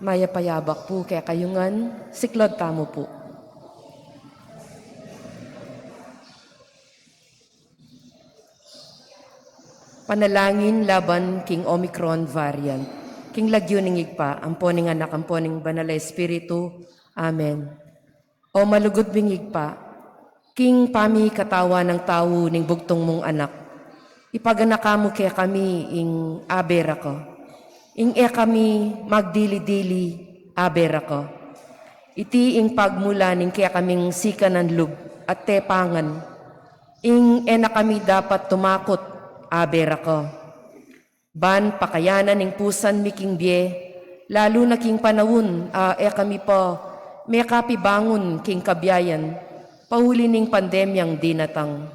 Mayapayabak po kaya kayungan, siklod tamo po. Panalangin laban king Omicron variant. King lagyo ning igpa, amponing anak, amponing banal na espiritu. Amen. O malugod bingig pa, king pami katawa ng tao ning bugtong mong anak. Ipagana mo kaya kami ing abera ko. Ing kami magdili-dili abera ko. Iti ing pagmula ning kaya kaming sikanan lub at tepangan. Ing na kami dapat tumakot abera ko. Ban pakayanan ning pusan miking bie, lalo na king panawun kami pa may kapibangon king kabyayan, pahuli ning pandemyang dinatang.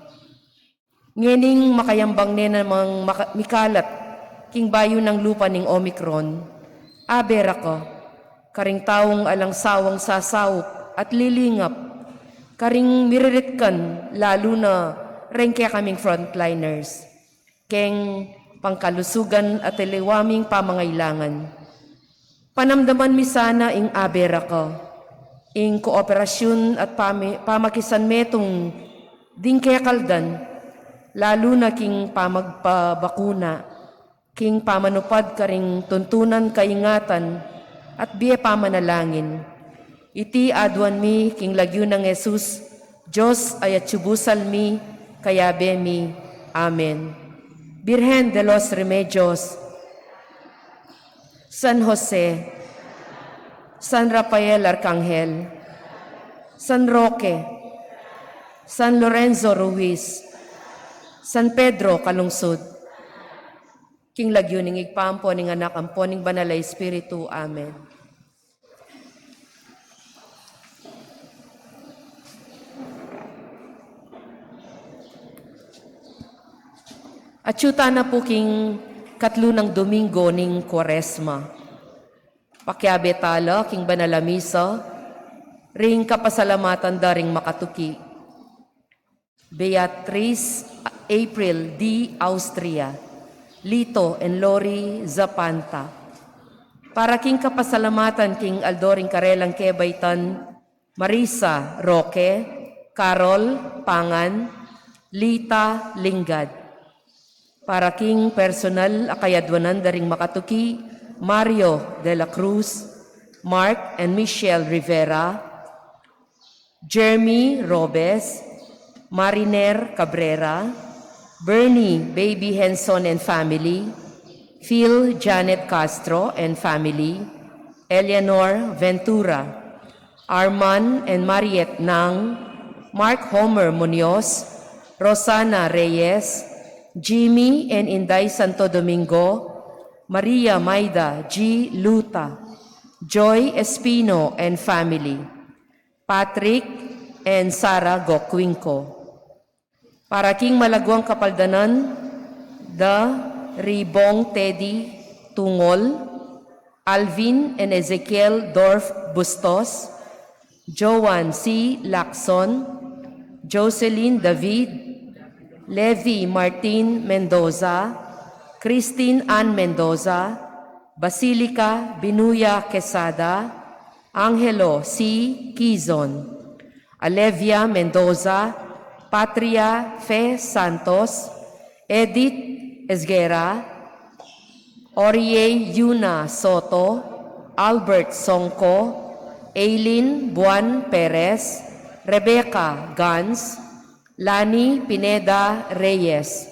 Ngening makayambang ne namang mikalat, king bayo ng lupa ning Omicron, abera ko, karing taong alang sawang sasawok at lilingap, karing miriritkan, lalo na rin kaya kaming frontliners, keng pangkalusugan at iliwaming pamangailangan. Panamdaman mi sana ing abera ko, ing kooperasyon at pamakisan metong ding kaya kaldan, lalo na king pamagpabakuna, king pamanupad karing tuntunan kaingatan at biye pamanalangin. Iti adwan mi king lagyo ng Jesus, Diyos ay atsubusal mi, kaya be mi. Amen. Virgen de los Remedios, San Jose, San Rafael Arcangel, San Roque, San Lorenzo Ruiz, San Pedro Kalungsod, king lagyo ning igpampo ning anak ampo ning banal na espiritu. Amen. Atyuta na po king katlo ng Domingo ning Quaresma. Pakyabe tala king banal na misa, ring kapasalamatan daring makatuki. Beatriz April D. Austria, Lito and Lori Zapanta. Para king kapasalamatan king Aldoring Karelang Kebaytan, Marisa Roque, Carol Pangan, Lita Lingad. Para king personal akayadwanan daring makatuki, Mario de la Cruz, Mark and Michelle Rivera, Jeremy Robes, Mariner Cabrera, Bernie Baby Henson and family, Phil Janet Castro and family, Eleanor Ventura, Arman and Mariette Nang, Mark Homer Munoz, Rosana Reyes, Jimmy and Inday Santo Domingo, Maria Maida G. Luta, Joy Espino and family, Patrick and Sara Gokwinko. Para king malagwang kapaldanan, The Ribong Teddy Tungol, Alvin and Ezekiel Dorf Bustos, Joan C. Lacson, Jocelyn David, Levi Martin Mendoza, Christine Ann Mendoza, Basilica Binuya Quesada, Angelo C. Quizon, Alevia Mendoza, Patria Fe Santos, Edith Esguera, Orie Yuna Soto, Albert Songko, Aileen Buan Perez, Rebecca Gans, Lani Pineda Reyes,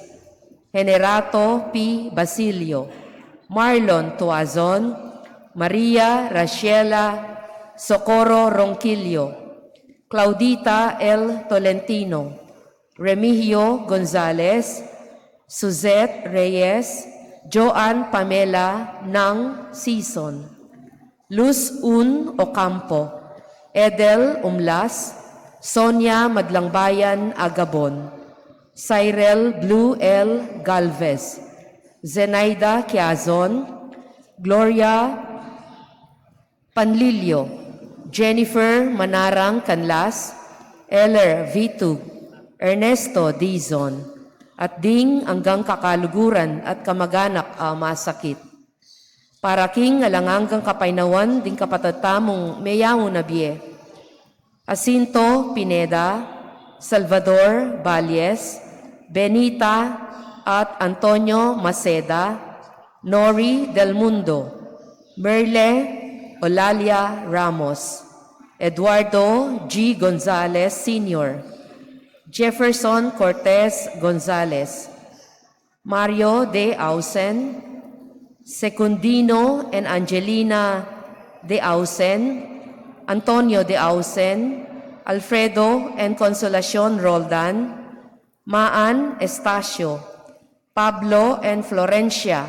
Generato P. Basilio, Marlon Tuazon, Maria Raciela Socorro Ronquillo, Claudita L. Tolentino, Remigio Gonzalez, Suzette Reyes, Joan Pamela Nang Sison, Luz Un Ocampo, Edel Umlas, Sonia Madlangbayan Agabon, Cyril Blue L. Galvez, Zenaida Quiazon, Gloria Panlilio, Jennifer Manarang Canlas, Eller Vitug, Ernesto Dizon, at ding hanggang kakaluguran at kamag-anak masakit. Para king alanganggang kapainawan ding kapatatamong mayamo na biye. Jacinto Pineda, Salvador Valles, Benita at Antonio Maceda, Nori Del Mundo, Merle Olalia Ramos, Eduardo G. Gonzalez Sr., Jefferson Cortez Gonzalez, Mario De Ausen, Secundino and Angelina De Ausen, Antonio De Ausen, Alfredo and Consolacion Roldan, Maan Estacio, Pablo and Florencia,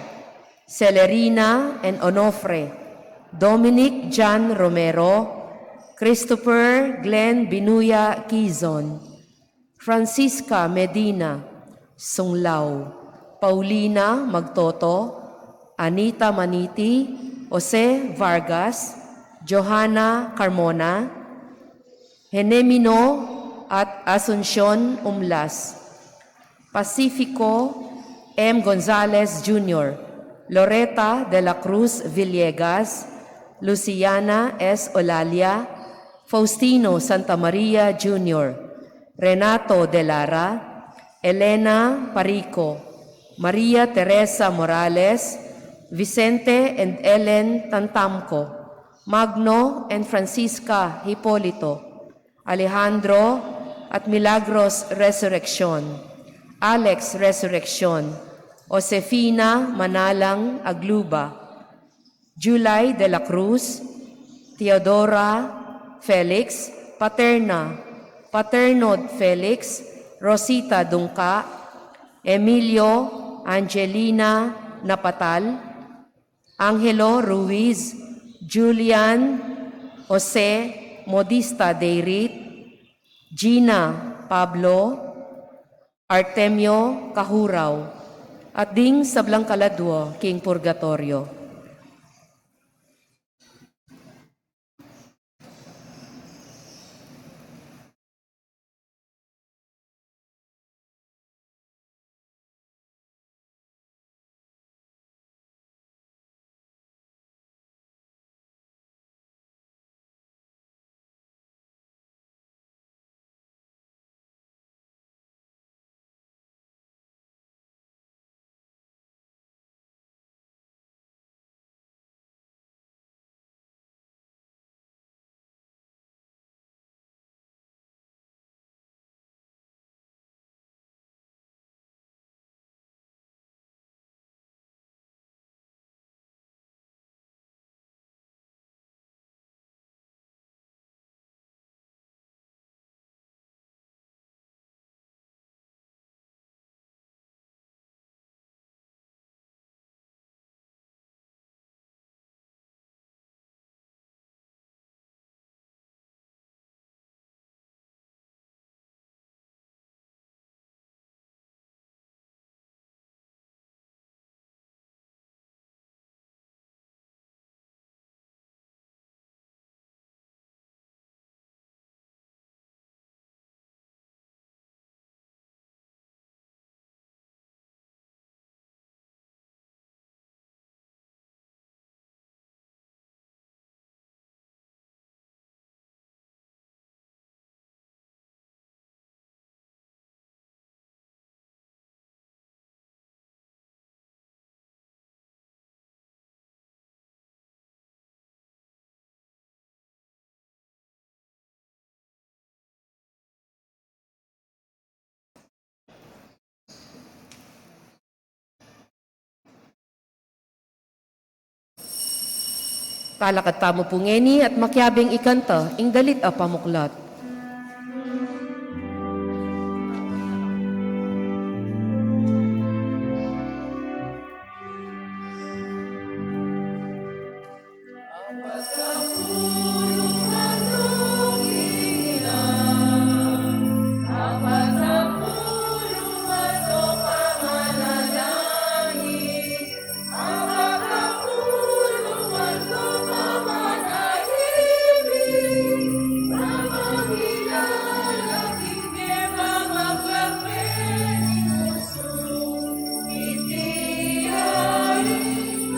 Celerina and Onofre, Dominic Jan Romero, Christopher Glenn Binuya Quizon, Francisca Medina, Sunglao, Paulina Magtoto, Anita Maniti, Jose Vargas, Johanna Carmona, Henemino at Asuncion Umlas, Pacifico M. Gonzalez Jr., Loretta de la Cruz Villegas, Luciana S. Olalia, Faustino Santa Maria Jr., Renato de Lara, Elena Parico, Maria Teresa Morales, Vicente and Ellen Tantamco, Magno and Francisca Hipolito, Alejandro at Milagros Resurrection, Alex Resurrection, Josefina Manalang Agluba, July de la Cruz, Theodora Felix, Paternod Felix, Rosita Dungka, Emilio Angelina Napatal, Angelo Ruiz, Julian Jose Modista Deirit, Gina Pablo, Artemio Kahuraw, at ding sablang kaladwo king purgatorio. Kalakad tamo pungeni at makyabing ikanta, ing dalit a pamuklat.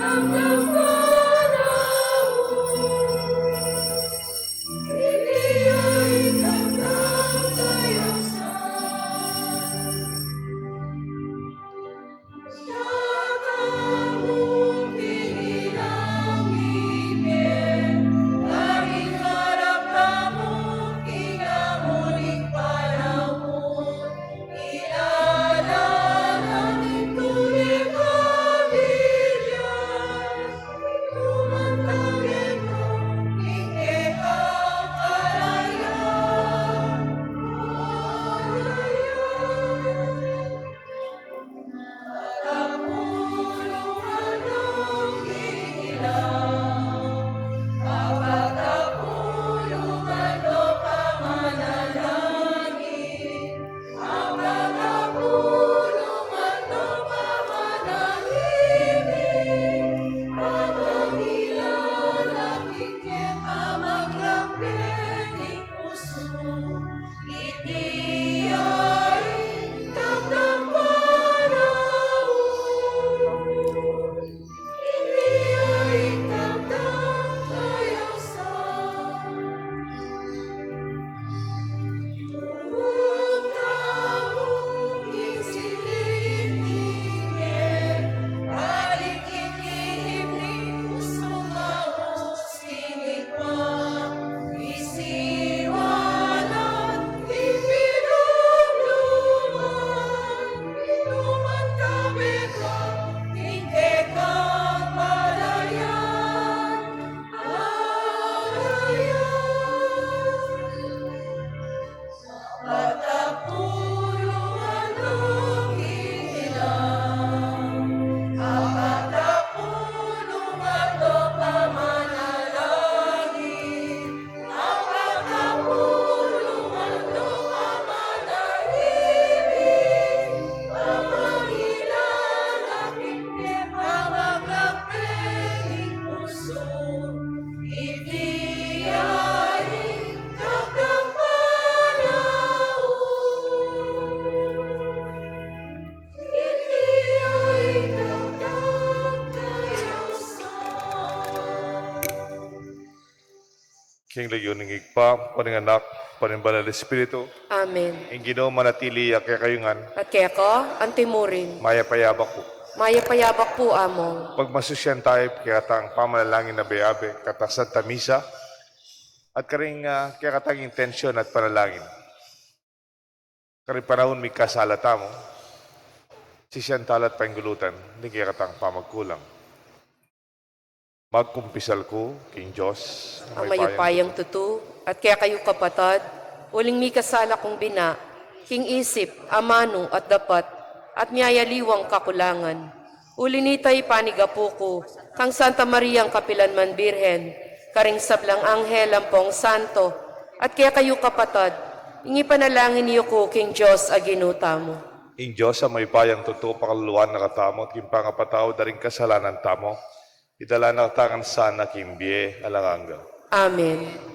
Ang King Leoning Igpa, paning anak, paning banal na Espiritu, Amen. ang Ginoo manatili kaya kayungan, At kaya ka, antimurin. maya payabak po. Maya payabak po among. Pagmasusyan tayo, kaya tang pamanalangin na bayabe, kata Santa Misa, at karing kaya katang intensyon at panalangin. Karing panahon may kasalata mo, sisyan talat painggulutan, hindi kaya katang pamagkulang. Magkumpisal ko, King Diyos, Ang mayupayang tutu, at kaya kayo kapatad, uling mi kasala kong bina, king isip, amano at dapat, at miyayaliwang kakulangan. Uli nitay panigapo ko, kang Santa Mariang Kapilanman Birhen, karing sablang anghel ampong santo, at kaya kayo kapatad, ingi panalangin niyo ko, King Diyos, aginuta mo. Ing Diyos, ang may payang totoo pakaluluan na katamo, at kimpangapatao daring kasalanan tamo, idala na katangan sana kimbiye alanganga. Amen.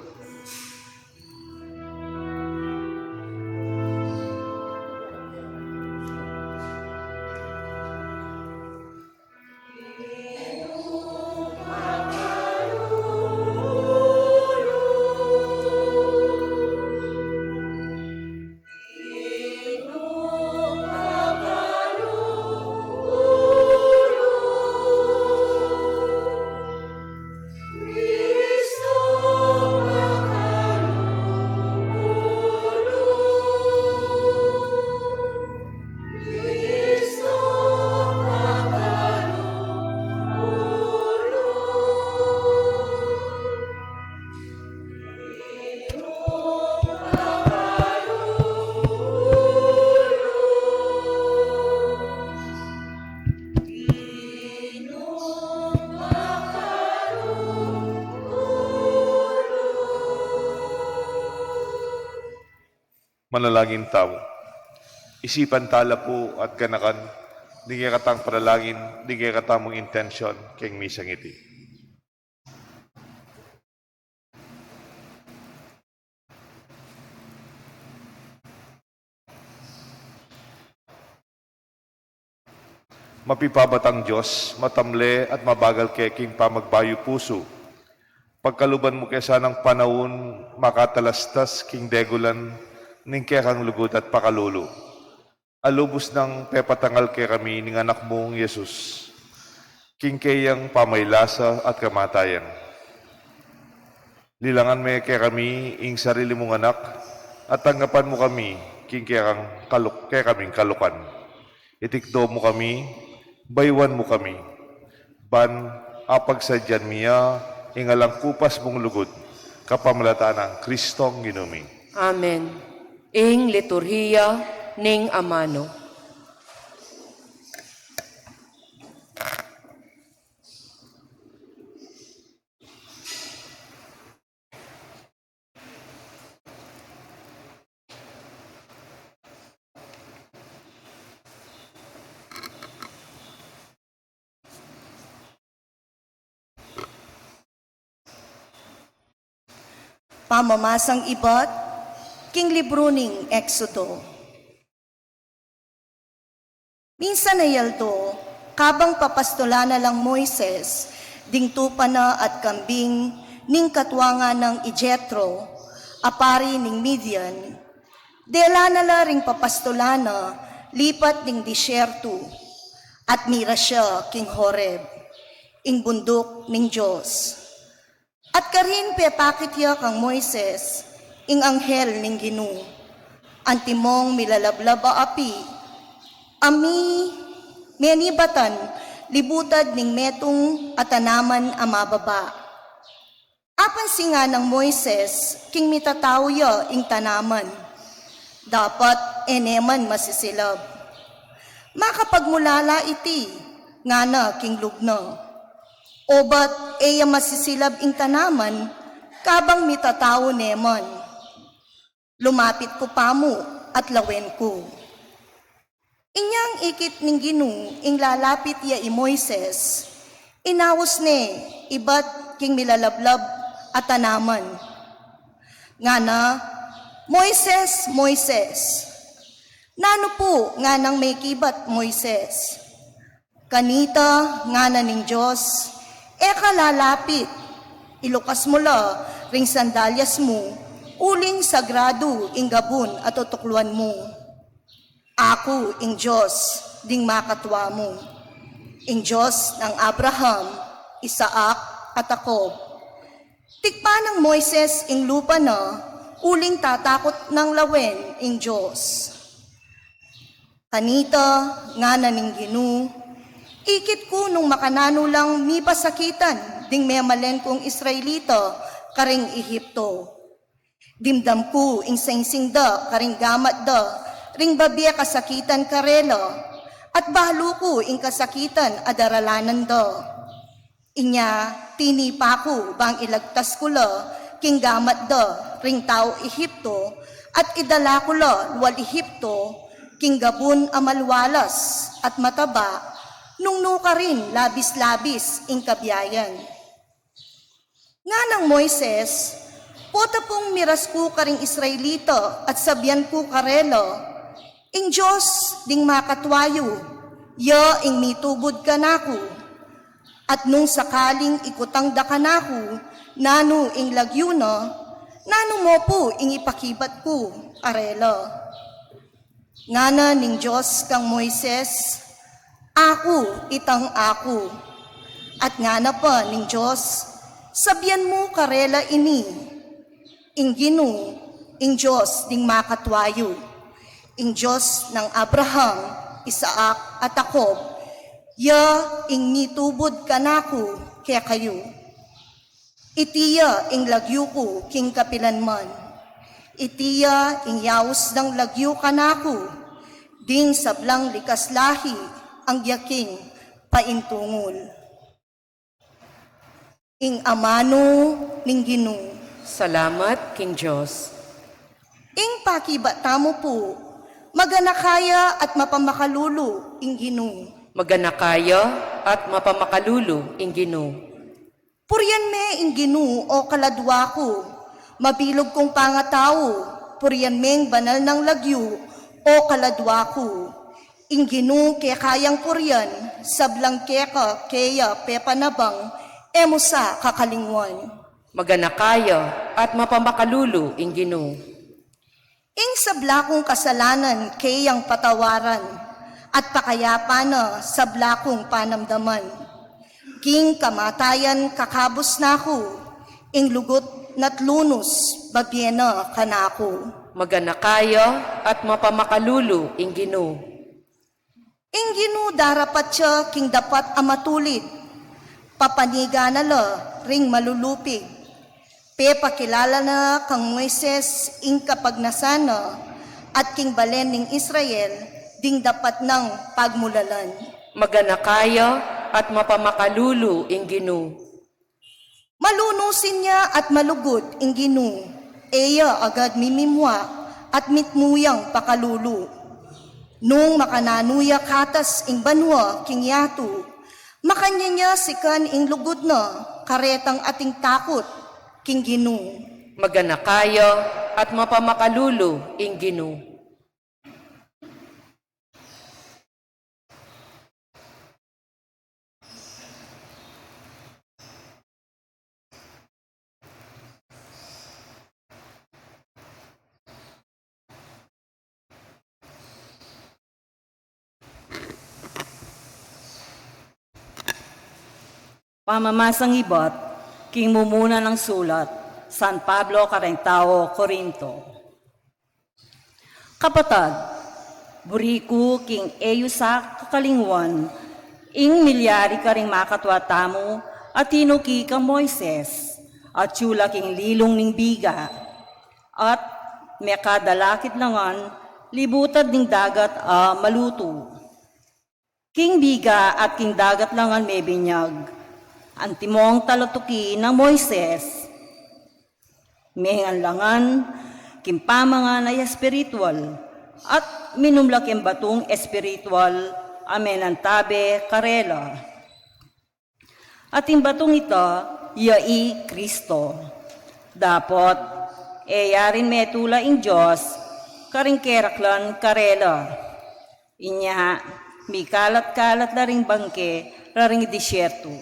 Manalangin tao. Isipan tala po at ganakan, di kaya katang panalangin, di kaya katamong intensyon, keng misang iti. Mapipabatang Diyos, matamle at mabagal keking pamagbayo puso. Pagkaluban mo kesa ng panahon, makatalastas king degulan, ning kekang lugod at pakalulo. Alubos ng pepatangal kay kami ning anak mong Yesus, king kayang pamaylasa at kamatayan. Lilangan me kay kami ing sarili mong anak, at tanggapan mo kami king kayang kaming kalukan. Itikdo mo kami, baywan mo kami, ban apagsadyan miya, ingalang kupas mong lugod, kapamalataan ng Kristong ginumi. Amen. Ing liturhiya ning amano. Pamamasang ibat, king libro ning Exodo. Minsan na yaldo, kabang papastolana lang Moises, ding tupa na at kambing, ning katwanga ng Ijetro, apari ning Midian, dela na la ring papastolana, lipat ning disyerto, at mira siya king Horeb, ing bundok ning Diyos. At karin pepakit ya kang Moises, ing anghel ning Ginoo, antimong milalablab a api, ami menibatan libutad ning metong atanaman a mababa. Apan singa ng Moises, king mitataw ya ing tanaman, dapat eneman masisilab. Makapagmulala iti, nga na king lugna. Obat eya masisilab ing tanaman, kabang mitatawo neman. Lumapit ko pamo at lawen ko. Inyang ikit ning Ginoo ing lalapit ya i Moises, inawas ne ibat king milalablab at tanaman. Nga na, Moises, Moises, nano po nga nang may kibat Moises? Kanita nga na ning Diyos, eka lalapit, ilukas mo la, ring sandalyas mo, uling sagrado ing gabon at tutukluan mo. Ako ing Diyos, ding makatwa mo. Ing Diyos ng Abraham, Isaac at Jacob. Tikpa ng Moises ing lupa na, uling tatakot ng lawen ing Diyos. Kanita nga naning Ginu, ikit ko nung makanano lang mi pasakitan, ding may malen kong Israelita, karing Ehipto. Dimdam ko ing singsing da, karing gamat da, ring babya kasakitan karela, at bahalo ko ing kasakitan adaralanan da. Inya, tinipa ko bang ilagtas ko la, king gamat da, ring tao Ehipto, at idala ko la, luwal Ehipto, king gabon amalwalas at mataba, nung nuka rin labis-labis ing kabiyayan. Nga ng Moises, pota pong miras ko karing Israelita at sabyan ko karelo, ing Diyos ding makatwayo, ya ing mitubod ka naku, at nung sakaling ikutang da ka naku, nano ing lagyo na, nano mo po ing ipakibat ko, arelo. Ngana ning Diyos kang Moises, ako itang ako, at ngana pa ning Diyos, sabyan mo karela ini, ing Ginu, ing Diyos ding makatwayo, ing Diyos ng Abraham, Isaac at Jacob, ya ing mitubod kanako kaya kayo. Itiya ing lagyo ko king kapilanman, itiya ing yaos ng lagyo kanako, ding sablang likas lahi ang yaking paintungol. Ing amano ning Ginu, Salamat, King Diyos. ing pakibata mo po, maganakaya at mapamakalulu ing Ginu. Maganakaya at mapamakalulu ing Ginu. Puryan me ing Ginu o kaladwa ko, mabilog kong pangatao, puryan meng banal ng lagyo o kaladwa ko. Ing Ginu kaya kayang puryan, sablang keka kaya pepanabang, emo sa kakalingwan. Maganakaya at mapamakalulu ing Ginu. Ing sablakong kasalanan kayang patawaran, at pakayapa na sablakong panamdaman. King kamatayan kakabos na ko, ing lugot na't lunos, babyena kanako. Maganakaya at mapamakalulu ing Ginu. Ing Ginu darapat siya king dapat amatulid, papaniga na la ring malulupig. Pakilala na kang Moises ing kapagnasana at king balen ning Israel ding dapat ng pagmulalan. Maganakaya at mapamakalulu ing Ginu. Malunusin niya at malugod ing Ginu, eya agad mimimwa at mitmuyang pakalulu. Nung makananuya katas ing banwa king yatu, makanya niya sikan ing lugod na karetang ating takot king Ginu. Maganakaya at mapamakalulu ing Ginu. Pamamasang ibat, king mumuna ng sulat, San Pablo, Karentao, Corinto. Kapatag, buriku king eyusak kakalingwan, ing milyari ka ring makatwata mo, at tinuki ka Moises, at yula king lilong ning biga, at mekadalakit langan, libutad ning dagat maluto. King biga at king dagat langan may binyag, antimong talotuki ng Moises, mehan langan, kimpamangan ay espiritual, at minumlak yung batong espiritual, amen ang tabe karela. At yung batong ito, yai Kristo. Dapat, yarin metula ing Diyos, karing keraklan karela. Inya, mi kalat-kalat na ring bangke, raring disyerto.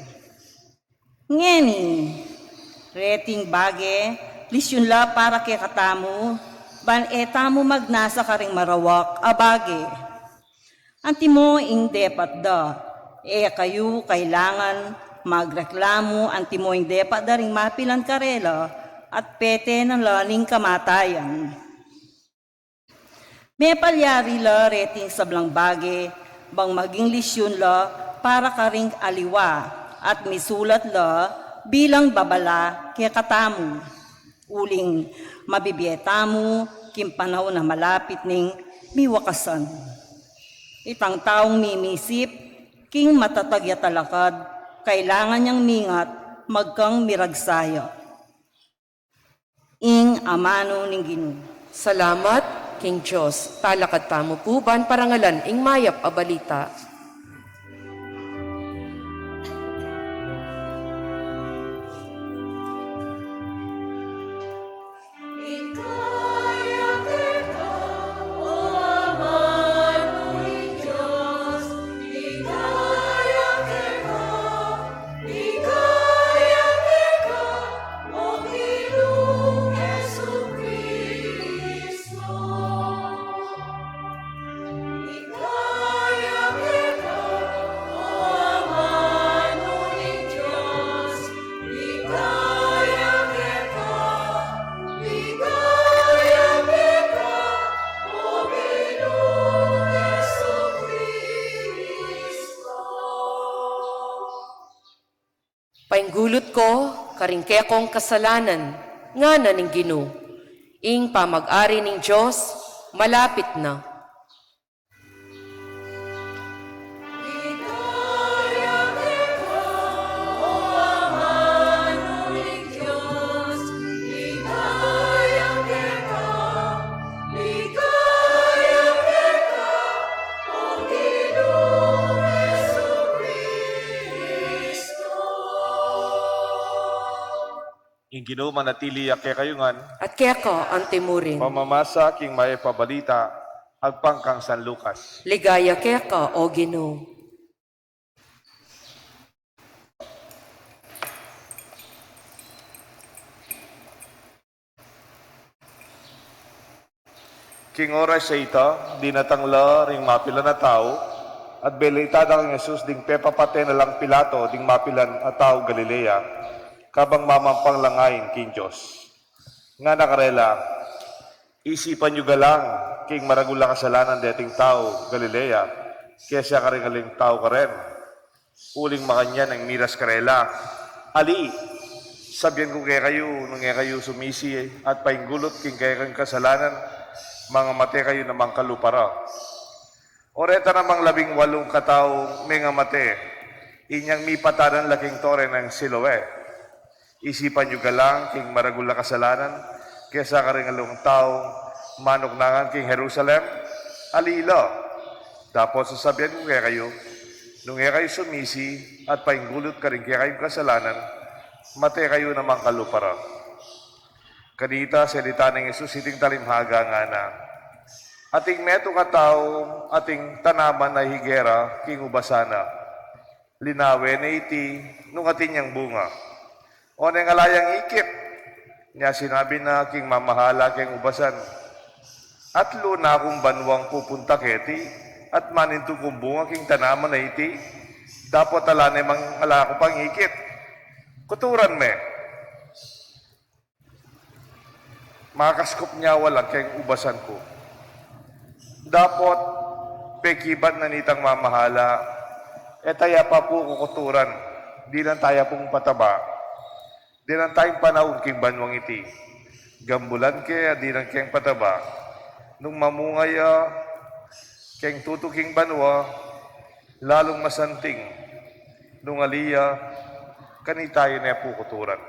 Ngeni, Reting bage, lisyon la para kay katamu, ban etamo magnasa ka ring marawak, abage. Anti mo ing depat da, kayo kailangan magreklamo, anti mo ing depat da ring mapilan karela, at pete ng laling kamatayan. May palyari la reting sablang bage, bang maging lisyon la para ka ring aliwa, at misulat la bilang babala kaya katamu. Uling mabibiyetamu, kim panahon na malapit ning miwakasan. Itang taong mimisip, king matatagya talakad, kailangan niyang mingat, magkang miragsaya. Ing amano ning Ginoo. Salamat, King Diyos. Talakad tamo po, ban parangalan, ing mayap abalita. Painggulot ko, karingke kong kasalanan, nga na ning Ginoo. Ing pamag-ari ning Diyos, malapit na. Ing Ginoo manatili ake kayungan, At kaya ka, ang timurin. mamamasa king may pabalita, agpangkang San Lucas. Ligaya kaya ka, o Ginoo. King oras sa ita, dinatangla ring mapila na tao, at belaitada kang Jesus ding pepapate na lang Pilato ding mapilan at tao Galilea, kabang mamampang langayin king Diyos. Nga nakarela, isipan nyo galang king maragula kasalanan deting tao Galilea, kaya siya karingaling tao ka rin. Uling makanyan ang miras karela. Ali, sabihan ko kaya kayo, nung kaya kayo sumisi at painggulot king kaya kayong kasalanan, mga mate kayo namang kalupara. Oreta namang 18 katao may nga mate, inyang mipatanan laking tore ng Siloe. Isipan nyo galang king maragula kasalanan, kesa ka rin along tao, manuknangan king Jerusalem, alila. Tapos sasabihan ko kaya kayo, nung kaya kayo sumisi at painggulot ka rin kaya kayong kasalanan, mate kayo namang kalupara. Kadita, salita ng Jesus, iting talimhaga nga na. Ating meto katao, ating tanaman na higera, king ubasana. Linawe na iti, nung ating niyang bunga. O nang alayang ikip, niya sinabi na king mamahala king ubasan. At luna akong banwang pupunta keti, at maninto kong bunga king tanaman na iti, dapat alane mang ala ko pang ikip. Kuturan me. Makaskop niya wala keng ubasan ko. Dapat pekibat na nitang mamahala, taya pa po kukuturan, di lang taya pong pataba. Di lang tayong panahon king banwang iti. Gambulan kaya di lang keng pataba. Nung mamungaya, keng tutuking banwa, lalong masanting. Nung aliya, kanitayo na po kuturan.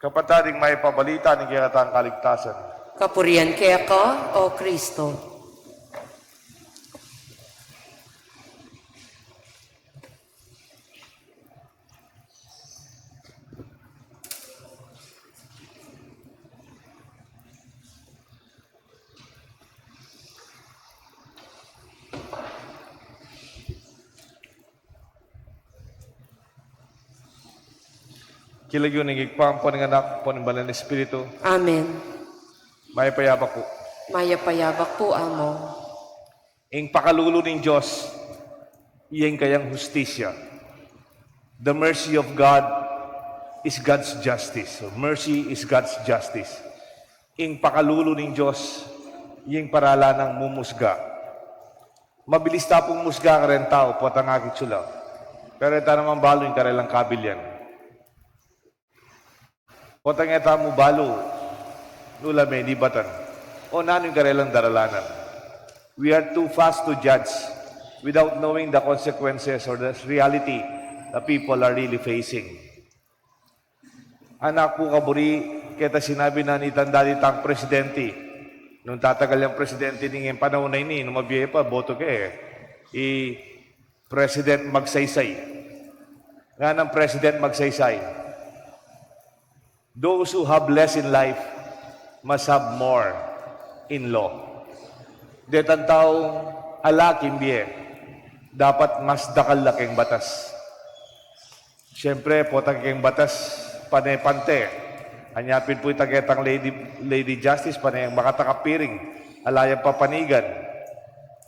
Kapatading may pabalita ni kaya kaligtasan. Kapurian kaya ka, o Kristo. Kilagyo ng igpang po ng anak po ng banal na Espiritu. Amen. May payabak po. Maya payabak po, Amo. Ing pakalulo ng Diyos, iyang kayang hustisya. The mercy of God is God's justice. So, mercy is God's justice. Ing pakalulo ng Diyos, iyang parala ng mumusga. Mabilis tapong musga ka rin tao, po ang akit sula. Pero ito naman balo yung karelang kabilyan. Potang eta mo balo, nula may libatan. O nano yung karelang daralanan. We are too fast to judge without knowing the consequences or the reality that people are really facing. Anak po kaburi, kita sinabi na ni tandalitang presidente, nung tatagal yung presidente ng panahon na ini, nung mabiyay pa, boto ka President magsaysay. Nga ng President magsaysay. Those who have less in life must have more in law. Detan taong alaking biye, dapat mas dakal laking batas. Siyempre, potang king batas, panay-pante. Anyapin po itagetang Lady Justice, panay makatakapiring, alayang papanigan.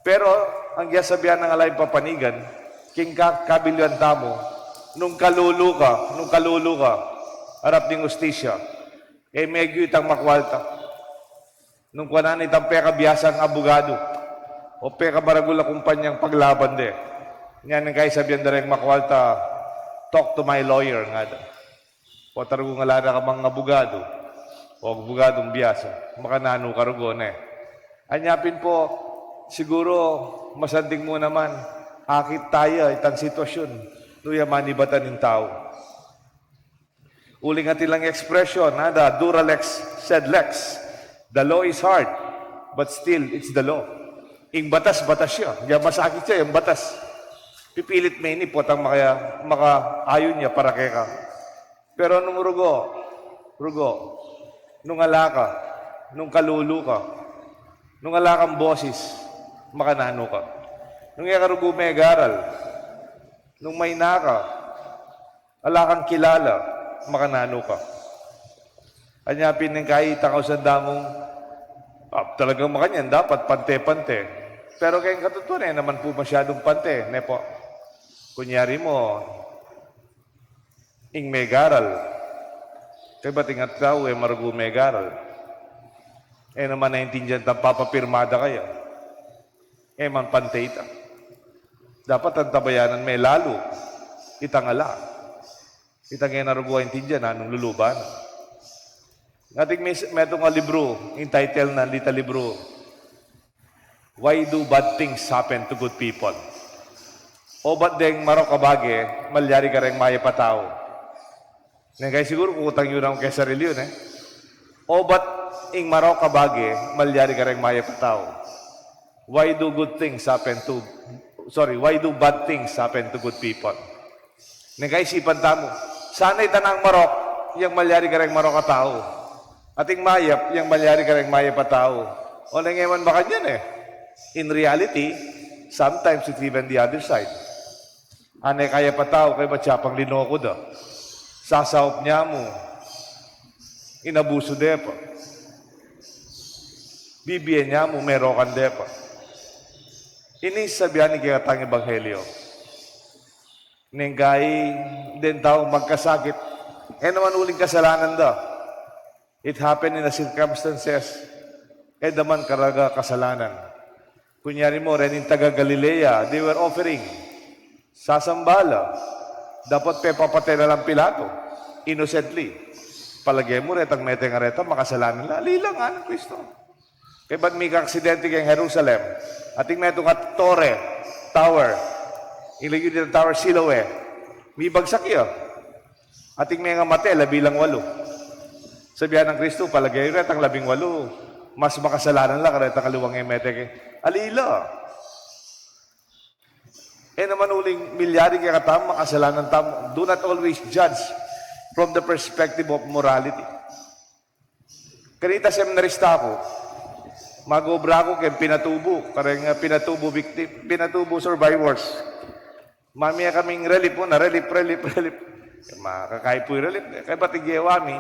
Pero, ang sabihan ng alayang papanigan, king kabilyan tamo, nung kalulu ka, harap ng ustisya, medyo itang makwalta. Nung kuwanan itang peka biyasang abogado, o peka maragula kumpanyang paglaban de. Yan ang kaya sabihan na rin makwalta, talk to my lawyer nga da. O tarago nga lana ka mga abogado, o abogadong biyasa, makanano karugon Anyapin po, siguro, masanting mo naman, akit tayo itang sitwasyon, nuyaman ibatan ng tao. Uling at ilang expression, nada, Duralex said Lex. The law is hard, but still, it's the law. Ing batas siya. Diyan masakit siya, yung batas. Pipilit may ini po ang makaayon niya para kaya ka. Pero nung rugo, nung alaka, nung kalulu ka, nung alakang boses, makanano ka. Nung ikarugo may garal, nung may naka, alakang kilala, makanano ka. Anyapin ng kahit ang damong talagang makanyan, dapat pante-pante. Pero kayong katutunan, naman po masyadong pante. Nepo, kunyari mo, ing may garal. Kaya ba't ingat ka, marugo may garal. Naman naintindihan, papapirmada kaya. Man pante ita. Dapat ang tabayanan may lalo. Itangala. Itang narugo intindihan, anong luluban. Ngating may itong libro, yung title na Lita Libro, Why Do Bad Things Happen to Good People? O ba't deng marokabage, malyari ka rin maya patao? Ngayon kaya siguro kukutang yun ako kay sarili yun O ba't ing marokabage, malyari ka rin maya patao? Why do bad things happen to good people? Ngayon kaya isipan tamo, sana itanang marok, yung malyari ka rin marok katao. Ating mayap, yung malyari ka rin mayap tao. O nangyayman ba kanyan In reality, sometimes it's even the other side. Anay kaya pa tao, kaya ba't siya pang linoko da? Sasahop niya mo. Inabuso de pa. Bibiyan niya mo, merokan de pa. Inisabihan ni Kikatang Ebanghelyo. Nenggay, din tao magkasakit. Naman uling kasalanan da. It happened in the circumstances, daman karaga kasalanan. Kunyari mo, rin yung taga Galilea, they were offering sasambala. Dapat papatay na lang Pilato, innocently. Palagay mo, retang meteng areta, makasalanan na. Alilang nga ng Kristo. Kaya ba't may kaksidente kayong Jerusalem? Ating metong at tower, ilagay dito tower Siloe, may bagsak yun. Ating may nga mate, bilang 8. Sabihan ng Kristo, palagay rin ang 18, mas makasalanan lang, karet ang kaluwang emeteke. Alila. Naman uling milyari kaya katam, makasalanan tam. Do not always judge from the perspective of morality. Kanita seminarista ako, mag-obra ako kaya pinatubo, kareng pinatubo victim, pinatubo survivors. Mamaya kaming relief po na, relief. Makakay po yung relief. Kaya ba't igiyawami,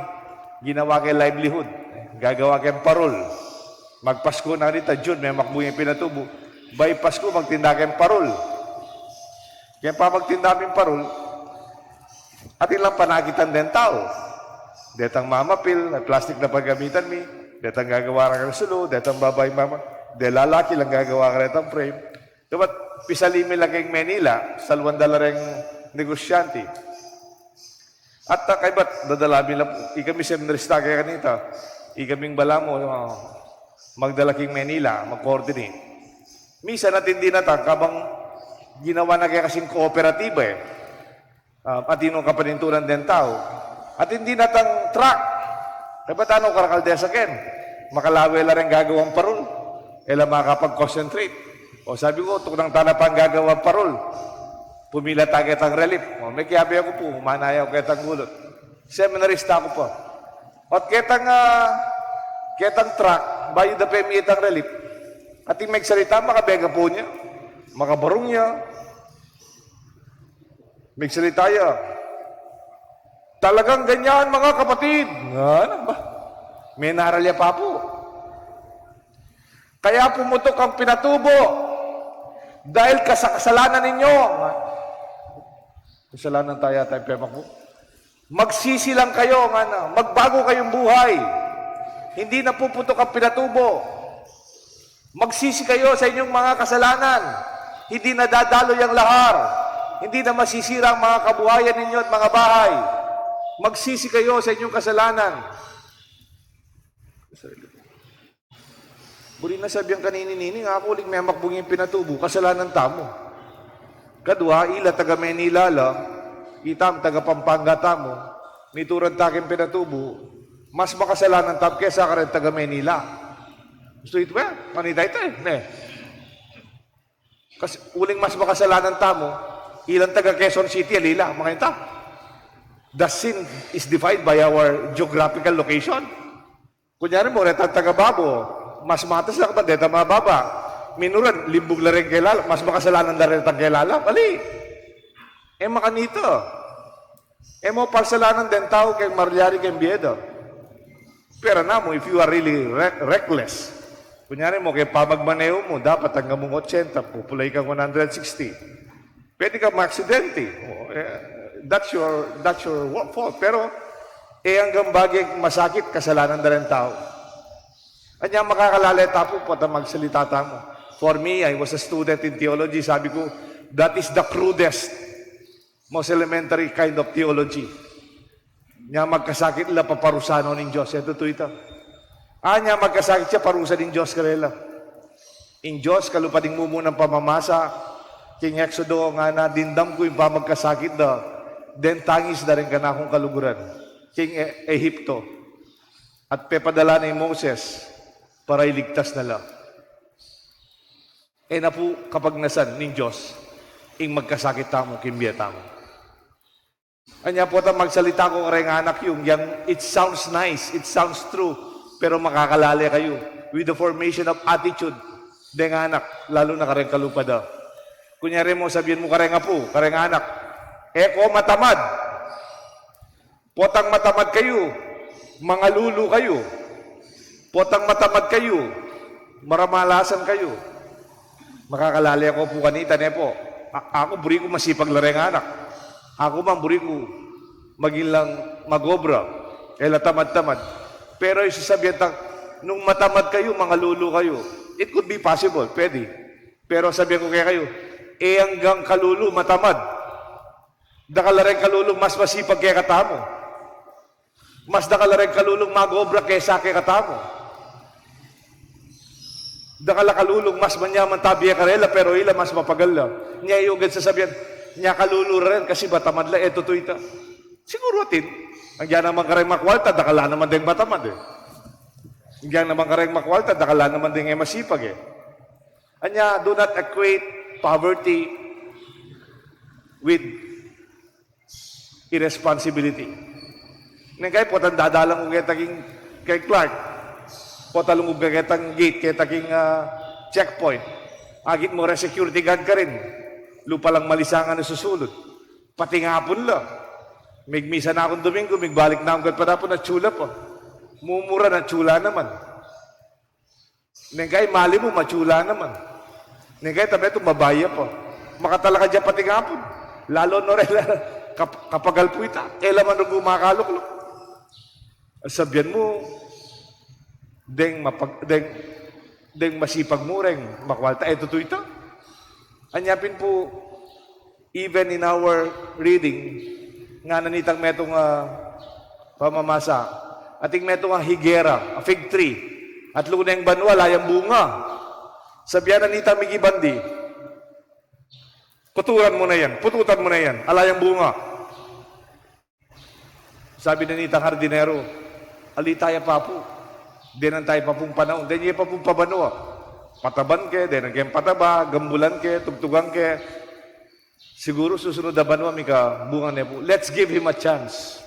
ginawa kay livelihood. Gagawa kay parol. Magpasko na rin, June, may makbo yung pinatubo. By Pasko, magtinda kay parol. Kaya pa magtinda kami parol, at ilang panagitan din tao. Detang mamapil, may plastic na paggamitan mi, detang gagawa ka ng sulo, detang babay mama, de lalaki lang gagawa ka ng frame. Dapat pisalimi lang kay Manila, salwan dalareng negosyante. At kay ba't dadalabi lang, ikami seminarista kaya kanita, ikaming bala mo, magdala king Manila, mag-coordinate. Misa natin din natin, kabang ginawa na kaya kasing kooperatiba at inong kapanintunan din tao. At hindi natang truck. Kaya ba't ano karakaldesa ken? Makalawe la rin gagawang parol. Ela makapag-concentrate. O sabi ko, tukang tanapang gagawang parol. Pumila taget ang relief. O, may kiyabi ako po, humanayaw ketang gulot. Seminarista ako po. At ketang truck, bayo da pemitang relief. At yung may salita, makabega po niya. Makabarong niya. May salita niya. Talagang ganyan, mga kapatid. Ano ba? May naralya pa po. Kaya pumutok ang pinatubo. Dahil kasalanan ninyo. Kasalanan tayo pema po. Magsisi lang kayo, magbago kayong buhay. Hindi na puputok ang pinatubo. Magsisi kayo sa inyong mga kasalanan. Hindi na dadaloy ang lahar. Hindi na masisira ang mga kabuhayan ninyo at mga bahay. Magsisi kayo sa inyong kasalanan. Buri na sabihan kanini-nini, nga ako uling may makbungin pinatubo, kasalanan tamo. Kadwa, ila taga Manila la, itam taga Pampanga tamo, miturad takin pinatubo, mas makasalanan tamo kesa ka rin taga Manila. Gusto ito ba? Manita ito eh. Kasi uling mas makasalanan tamo, ilang taga Quezon City, alila, makita. The sin is defined by our geographical location. Kunyari mo, retang taga Babo, mas matas lang ba, deta mababa. Minuran, limbog na rin kailala, mas makasalanan na rin tang kailala. Bali. Makanito. Mo parsalanan din tao kay Mariari kay Biedo. Pero na mo, if you are really reckless, kunyari mo, kay pamagmaneho mo, dapat hanggang mong 80, pupulay kang 160. Pwede ka maaksidente. That's your fault. Pero, hanggang bagay masakit, kasalanan na rin tao. Kanya makakalalay tapo po at magsalita mo. For me, I was a student in theology. Sabi ko, that is the crudest, most elementary kind of theology. Nya magkasakit la paparusano ng Diyos. Ito ito. Anya magkasakit siya, parusa ng Diyos karela. In Diyos, kalupading mo munang pamamasa, king Exodo nga na, dindam ko yung pamagkasakit da, den tangis na rin ka na akong kaluguran. King Ehipto. At pepadala ni Moses, para iligtas na lang. Na po kapag nasan ng Diyos, ing magkasakit tamo, kimbiya tamo. Anya po magsalita ko kareng anak yung it sounds nice, it sounds true, pero makakalali kayo with the formation of attitude deng anak, lalo na kareng kalupa daw. Kunyari mo, sabihin mo kareng apo, kareng anak, ko matamad. Potang matamad kayo, mga lulu kayo. Potang matamad kayo, maramalasan kayo. Makakalali ako po kanita, po. Ako, buri ko masipag lareng anak. Ako man, buri ko maging lang magobra. Tamad-tamad. Pero yung sasabihan nung matamad kayo, mga lulu kayo, it could be possible, pwede. Pero sabihan ko kaya kayo, hanggang kalulu, matamad. Dakalareng kalulu, mas masipag kaya katamo. Mas dakalareng kalulong magobra kaysa kaya katamo. Dakala kalulong mas manyaman tabiya karela pero ila mas mapagal lang. Niya yung sasabihan, niya kalulu rin kasi batamad lang, eto to ita. Siguro atin, ang yan naman kareng makwalta, dakala naman din batamad eh. Ang yan naman kareng makwalta, dakala naman din masipag eh. Anya, do not equate poverty with irresponsibility. Nang kaya po, dadalang ko kay Clark, potalong ug ketang gate, ketang checkpoint. Agit mo rin security guard ka rin. Lupa lang malisangan na susulod. Pati nga hapon lang. Migmisa na akong Domingo, migbalik na akong pa na tsula po. Mumura na tsula naman. Nengkay, mali mo, matsula naman. Nengkay, tabi ito, mabaya po. Makatala ka dyan pati ngapon. Lalo no rin, kapagal po ita. Kailan man nung gumakaluklok. Sabihan mo, deng masipag mo rin, makwalta. Ito to ito. Anyapin po, even in our reading, nga nanitang metong pamamasa, ating metong higera, a fig tree, at luneng banwa, layang bunga. Sabihan nanitang migibandi, pututan mo na yan, alayang bunga. Sabi nanitang hardinero, alitaya pa po, dinan tayo pa pong panahon, dinan pa pong pabanwa. Pataban ke, dinan kayong pataba, gambulan ke, tugtugan ke, siguro susunod na banwa, mika bunga na po. Let's give him a chance.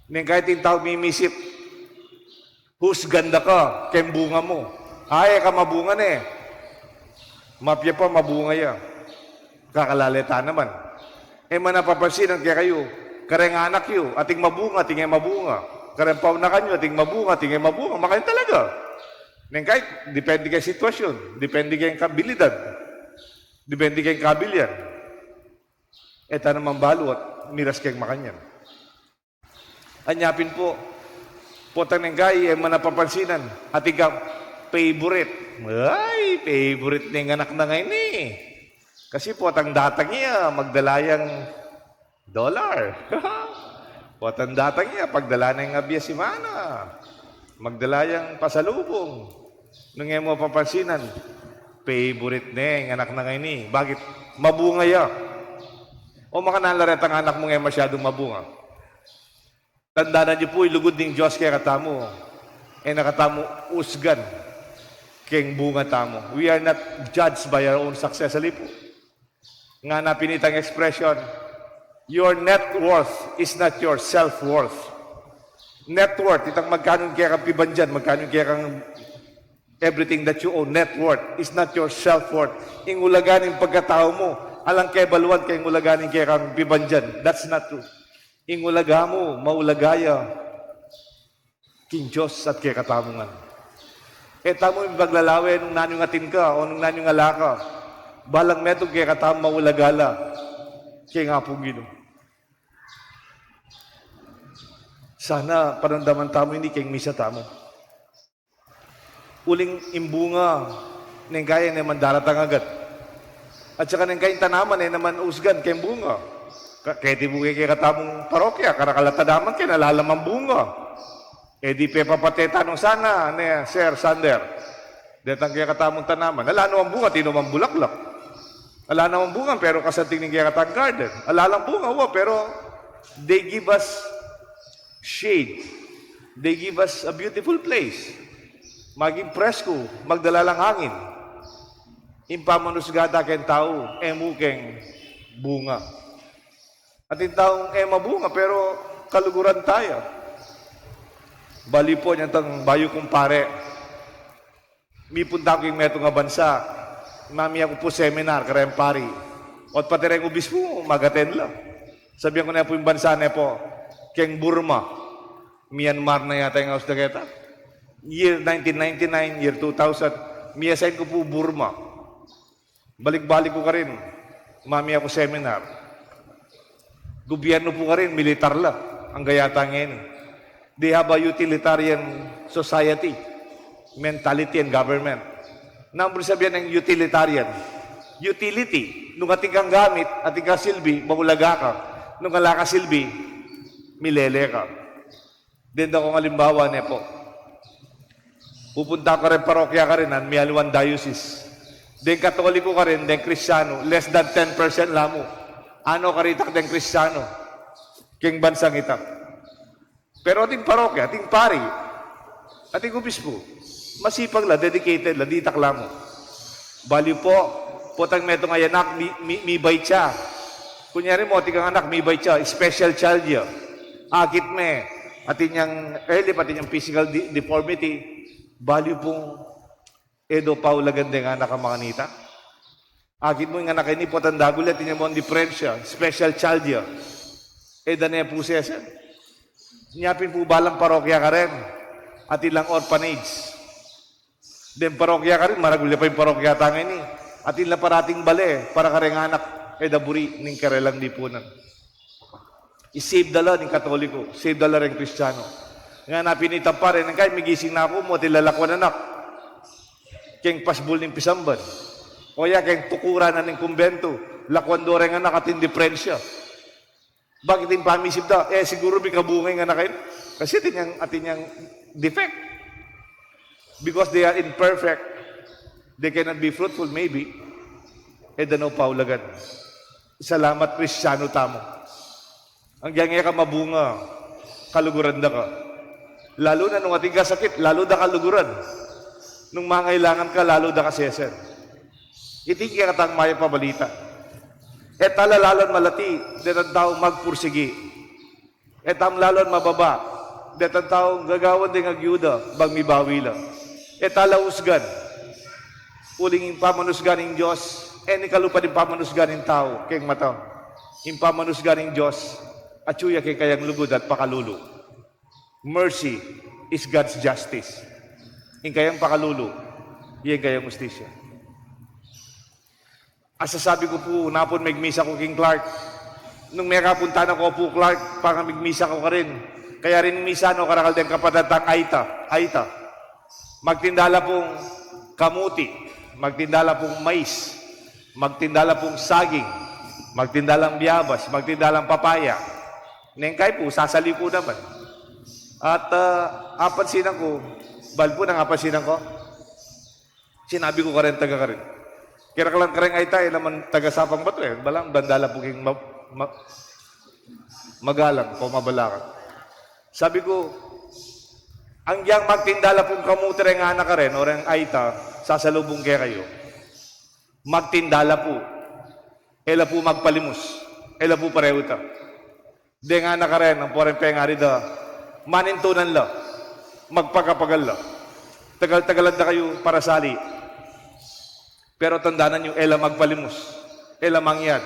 Ning kahit yung tao mimisip, husganda ka, kayong bunga mo. Ay, ka mabunga na eh. Mapya pa, mabunga ya. Kakalaleta naman. Eh, manapapansinan kaya kayo, kareng anak yo, ating mabunga, tingay mabunga. Kareng paunakan nyo, ating mabunga, tingay mabunga. Makain talaga. Ning kahit, depende kay sitwasyon, depende kay kabilidad. Depende kayong kabilyan. Eta naman balo at miras kayong makanyan. Anyapin po, potang ng gay, manapapansinan, at ikaw, favorite. Ay, favorite ng anak na ngayon eh. Kasi potang datang niya, magdalayang dollar. Potang datang niya, pagdala na yung abya si Mana. Magdalayang pasalubong. Nung mo papansinan, favorite na anak na ngayon eh. Bakit? Mabunga ya. O makanalaret ang anak mo ngayon masyadong mabunga. Tandaan niyo po, ilugod ng Diyos kaya katamo. Eh nakatamo usgan keng bunga tamo. We are not judged by our own success. Sali po. Nga na pinitang expression, your net worth is not your self-worth. Net worth, itang magkano kaya kang pibanjan, magkano kaya kang everything that you own, net worth, is not your self-worth. Ingulaganin pagkatao mo, alang kay baluan kay ingulaganin kaya kang pibanjan. That's not true. Ingulaga mo, maulagaya, king Diyos at kaya katamungan. Eh, tamo yung paglalawin nung nanyong atin ka o nung nanyong alaka. Balang metong kaya katam maulagala. Kaya nga pong Ginoo. Sana panandaman tamo hindi kayong misa tamo. Uling imbunga ng kaya naman daratang agad. At saka ng kayong tanaman naman usgan kayong bunga. Kaya di bugay kaya katamong parokya, karakalata kaya nalalamang bunga. Eh di pe papateta nung sana, Sir Sander. Detang kaya katamong tanaman. Alano ang bunga, tinumang bulaklak. Alano ang bunga, pero kasanting ng kaya katang garden. Alalang bunga, pero they give us shade. They give us a beautiful place. Maging presko, magdala lang hangin. Impamanusgada kayong tao, emukeng bunga. At yung taong mabunga, pero kaluguran tayo. Bali po niyan tang bayo kong pare. May punta ko yung meto nga bansa. Mami ako po seminar, karayang pari. At pati rin ubis po, magaten lang. Sabihan ko na po yung bansa na po, keng Burma. Myanmar na yata yung house na kita. Year 1999, year 2000, miyasain ko po Burma. Balik-balik ko ka rin. Mami ako seminar. Gobyerno po ka rin, militar lang. Ang gayata ngayon. They have a utilitarian society, mentality and government. Number sabihan ng utilitarian. Utility. Nung ating kang gamit, ating kang silbi, maulaga ka. Nung ala ka silbi, milele ka. Din ako ng halimbawa niya po. Pupunta ka rin, parokya ka rin, Mialuan Diocese. Din Katoliko ka rin, din Kristiyano, less than 10% lamo. Ano karitak din Kristiyano? King bansang itak. Pero ating parokya, ating pari, ating obispo, masipag la, dedicated la, di taklamo. Bali po, potang meto nga yanak, mi bay siya. Kunyari mo, ating anak, mi bay siya, special child ya. Akit me, ating yung early, pati yung physical deformity, bali pong edo paulagan din anak ang mga nita. Akit mo yung anak ini, potang dagulat, tinya mo ang diferensya, special child ya. dane po sesen. Nyapin po balang parokya ka rin. At ilang orphanage. Den parokya ka rin, maragulya pa yung parokya tangin ni. At ilang parating bale, para ka rin anak, daburi, ning karelang dipunan. I-save dala ng Katoliko, save dala rin Kristiyano. Nga napinitan pa rin, kahit migising na ako mo, tilalakwan anak. Keng pasbul ng pisamban. O ya, keng tukura na ng kumbento. Lakwan do rin anak at hindi siya. Bakit yung pamisip da? Siguro may kabungay nga na kayo. Kasi atin yung defect. Because they are imperfect. They cannot be fruitful, maybe. Dano paulagan. Salamat, Kristiyano tamo. Ang gangya ka mabunga, kaluguran da ka. Lalo na nung ating kasakit, lalo da kaluguran. Nung mangailangan ka, lalo da kasesen. Iting kaya katang maya pabalita. Talalalon malati, detang tao magpursigi. Lalon mababa, detang tao gagawan din agyuda, bang mibawi lang. Talausgan, uling yung pamanusgan ng Diyos, ni kalupa din pamanusgan ng tao, kayong mata. Yung pamanusgan ng Diyos, at suya kay kayang lugod at pakalulu. Mercy is God's justice. Yung kayang pakalulu, yung kayang justisya. Asasabi ko po, napon magmisa ko King Clark. Nung may kapunta na ko po, Clark, para magmisa ko ka rin. Kaya rin misa, no, karakal din kapatatang Aita. Magtindala pong kamuti, magtindala pong mais, magtindala pong saging, magtindalang biyabas, magtindalang papaya. Nengkay po, sasali po naman. At apansinan ko, balpo nang apansinan ko, sinabi ko ka rin, taga ka rin. Kira ka lang kareng ay tayo naman taga-sapang bato balang bandala po king magalang o mabalakan. Sabi ko, ang giyang magtindala pong kamuti nga anak ka rin, o rin aita, sasalubong kaya kayo. Magtindala po. Ela po magpalimos. Ela po pareho ta. Di nga anak ka rin, ang poreng pengari da, manintunan la, magpakapagal la. Tagal-tagalan na kayo para sali. Pero tandaan nyo, ela magpalimos, ela mangyad,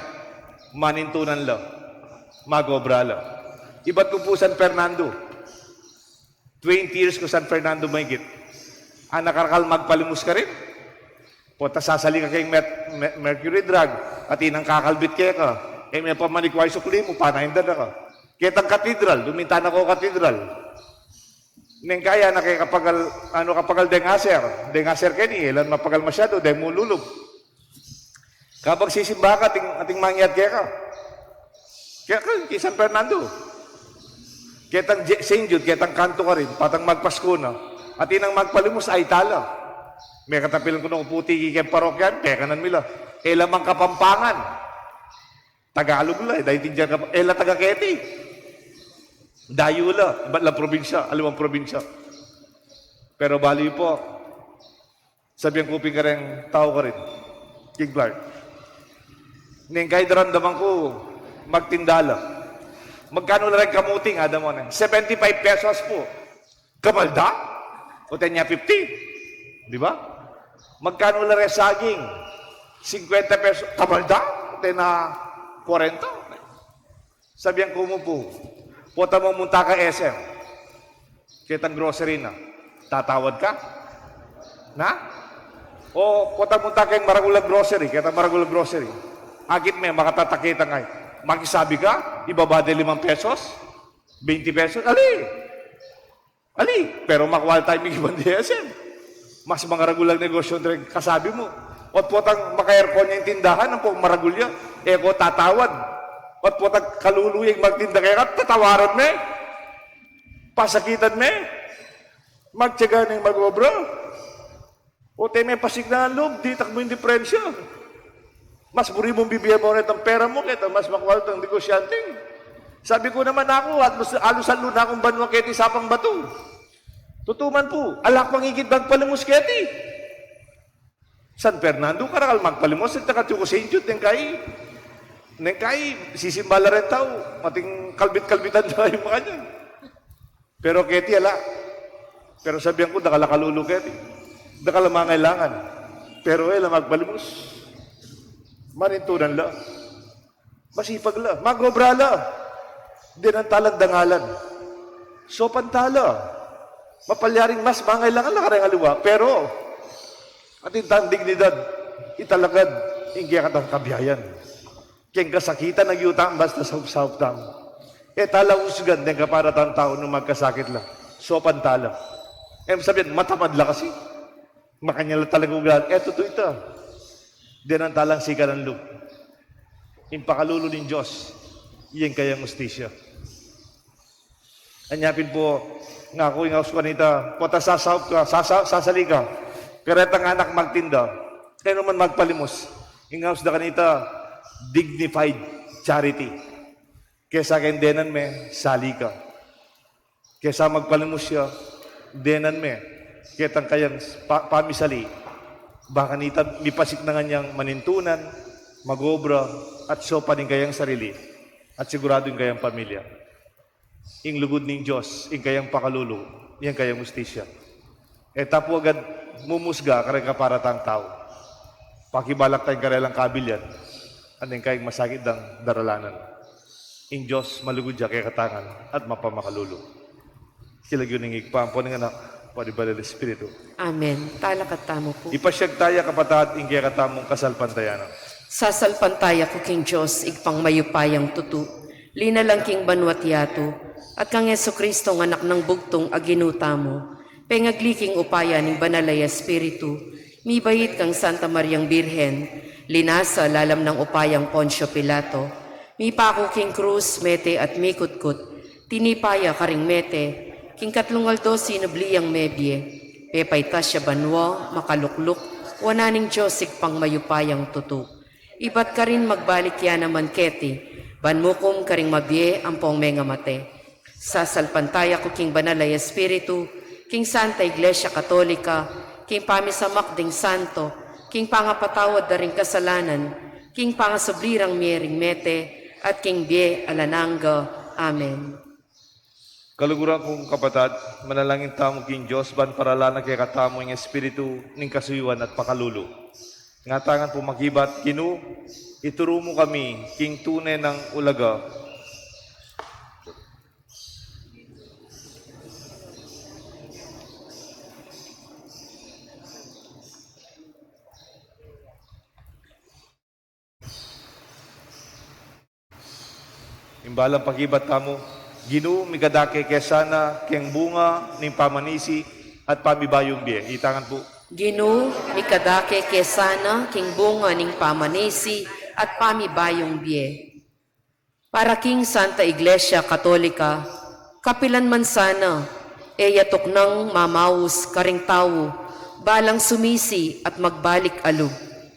manintunan la, magobra la. Iba't ko po San Fernando. 20 years ko San Fernando mahigit. Nakarakal magpalimos ka rin. Punta sasali ka kayong mercury drug, at inang kakalbit kaya ka. May pamanikway sukli mo, panahindan na ka. Kitang katedral, duminta na ko katedral. Neng kaya na kay kapagal dengaser kani, ilan mapagal masyado, dahil mo lulog. Kapag sisimba ka, ating mangyat kaya ka. Kaya ka, kay San Fernando. Kitang St. Jude, kitang kanto ka rin, patang magpasko na. At inang magpalimos ay tala. May katapilan ko nung puti kay parokyan, pekanan mila. Lamang Kapampangan. Tagalog la, dahil din dyan taga-Keti. Dayo la, iba't lang probinsya, alimang probinsya. Pero bali po, sabihan kuping ka rin, tao ka rin. King Clark. Neng kahit daramdaman ko, magtindala. Magkano na rin kamuting, adam mo na? 75 pesos po. Kamalda? O tanya 50. Di ba? Magkano na rin saging? 50 pesos. Kamalda? O tanya 40. Sabihan ko mo po, puta mo munta ka SM. Kitang grocery na. Tatawad ka? Na? O puta munta ka yung maragulang grocery. Kitang maragulang grocery. Agit may makatatakita ngay. Makisabi ka, ibaba de 5 pesos, 20 pesos, ali. Pero makuha tayo may ibang DSM. Mas mga ragulang negosyo rin kasabi mo. At putang maka-aircon niya yung tindahan, ang pong maragulya, ko tatawad. At putang kaluluyang magtinda kaya ka, tatawaran me. Pasakitan me. Magtyaga ng mag-obra. O tayo may pasignahan loob, di takbo yung diferensya. Mas buri mong bibigyan mo rin ang pera mo, kaya mas makuha ang negosyante. Sabi ko naman ako, alusan na akong banwa keti sapang bato. Tutuman po, alak pangigit bang palimos keti. San Fernando, karakal magpalimos, at nakatuko sa inyo, neng kay, sisimbala rin tao, mating kalbit-kalbitan na yung mga dyan. Pero keti, ala. Pero sabihan ko, nakalakalulu keti. Nakalamangailangan. Pero magpalimos. Manintunan la. Masipag la. Magobra la. dinantalang dangalan. So, pantala. Mapalyaring mas mangailangan lang karang aliwa, pero atintang dignidad, italagad, inggi katang kabiyayan. Keng kasakitan nagyutang basta sa upsam. Tala usgan din kaparatang tao nung magkasakit lang. So, pantala. Sabihin, matamad lang kasi. Makanyala talaga ugal. Totoo ito. Dinantalang sika ng loob. Impakalulo ng Diyos. Iyan kayang ustisya. Anyapin po, nga ako yung house kanita, pota sasawap ka, sasali ka, karetang anak magtinda, kaya naman magpalimos. Yung house na kanita, dignified charity. Kesa akin denan me, sali ka. Kesa magpalimos siya, denan me, ketang kayang pamisali, baka nita, mipasik na nga niyang manintunan, magobra, at sopa din kayang sarili, at sigurado yung kayang pamilya. Ing lugod ng Diyos, ing kayang pakalulo, ing kayang ustisya. Tapo agad mumusga karang kaparatang tao. Pakibalak tayong karelang kabilyan, anong kayang masakit ng daralanan. Ing Diyos, malugod siya kay katangan at mapamakalulo. Kilagyo ng igpampo ng anak, panibalil Espiritu. Amen. Talakat tamo po. Ipasyag tayo kapatad, ing kaya katamong kasalpantayanan. Sasalpantaya ko king Diyos, igpang mayupayang tutu. Lina lang king banwat yato, at kang Yesu Kristo ng anak ng bugtong aginuta mo. Pengagliking upaya ng banalay Espiritu, mibayit kang Santa Mariang Birhen, linasa lalam ng upayang Poncio Pilato, mipako king krus, mete at mikutkut, tinipaya karing mete, king katlungaldo sinubliyang mebye, pepay tasya banwa, makalukluk, wananing Diyos igpang mayupayang tutu. Ibat ka rin magbalik yan naman keti, banmukom karing mabye ampong menga mate. Sasalpantaya ko king banalay Espiritu, king Santa Iglesia Katolika, king pamisamak ding santo, king pangapatawad da ring kasalanan, king pangasublirang miering mete, at king bie alananga. Amen. Kaluguran kong kapatad, manalangin tamo king Diyos, ban paralana kay katamo yung Espiritu, ning kasuyuan at pakalulo. Ngatangan po makibat, kinu, ituro mo kami, king tunay ng ulaga, imbalang pakibat tamo, Ginu, migadake kesana, keng bunga, ning pamanisi, at pamibayong biye. Itangan po. Ginu, mikadake kesana, king bunga ning pamanisi, at pamibayong bie. Para king Santa Iglesia Katolika, kapilan man sana, yatok nang mamawus karing tao, balang sumisi at magbalik alug.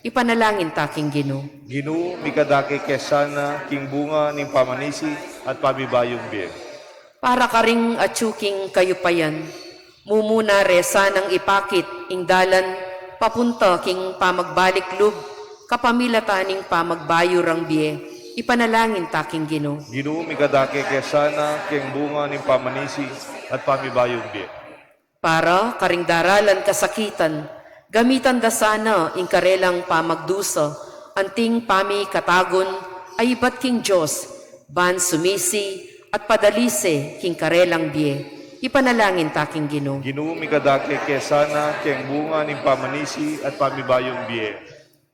Ipanalangin taking Ginu. Ginu, mikadake kesana, king bunga, ning pamanisi, at pamibayong biye. Para karing atsuking kayupayan, mumuna resa ng ipakit ing dalan, papunta king pamagbalik lub, kapamilataning pamagbayurang bie, ipanalangin taking Ginu. Ginu, mikadake kesana, king bunga, ning pamanisi, at pamibayong biye. Para karing daralan kasakitan, gamitan da sana ing karelang pamagdusa, anting pami katagon, ay ibat king Diyos, ban sumisi, at padalise king karelang bie, ipanalangin taking Ginu. Ginu, mikadake kesana, king bunga, ning pamanisi, at pamibayong biye.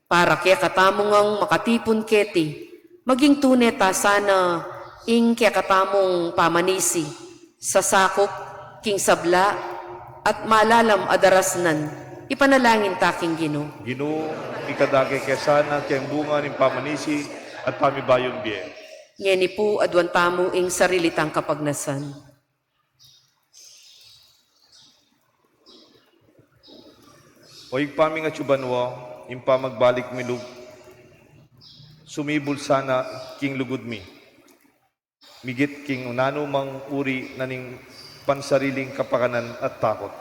Para kaya katamongang makatipon keti, maging tuneta sana ing kaya katamong pamanisi, sasakop, king sabla, at malalam adarasnan, ipanalangin taking Ginu. Ginu, mikadake kesana, king bunga, ning pamanisi, at pamibayong biye. Ngeni po adwan tamo ing sarilitang kapagnasan. O igpaming at yubanwa, impa magbalik milug, sumibol sana king lugod mi. Migit king unano mang uri na ning pansariling kapakanan at takot.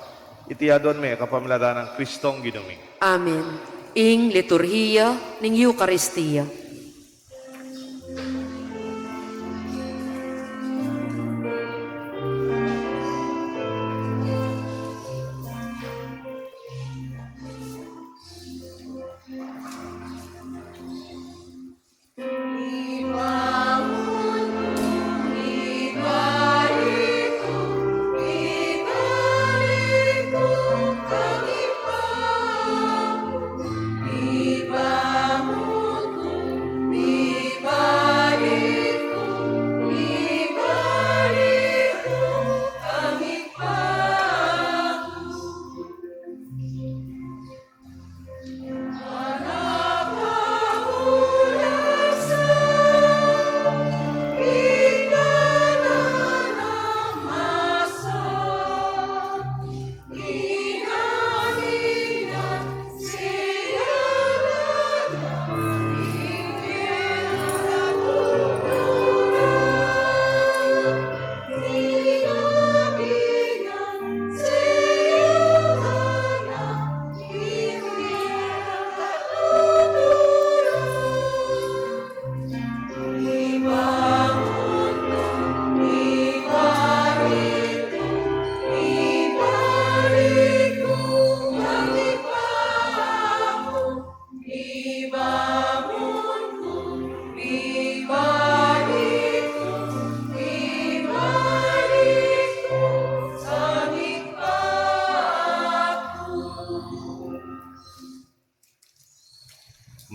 Itiyadon me kapamilada ng Kristong ginumi. Amen. Ing liturhiya ning Eucharistia.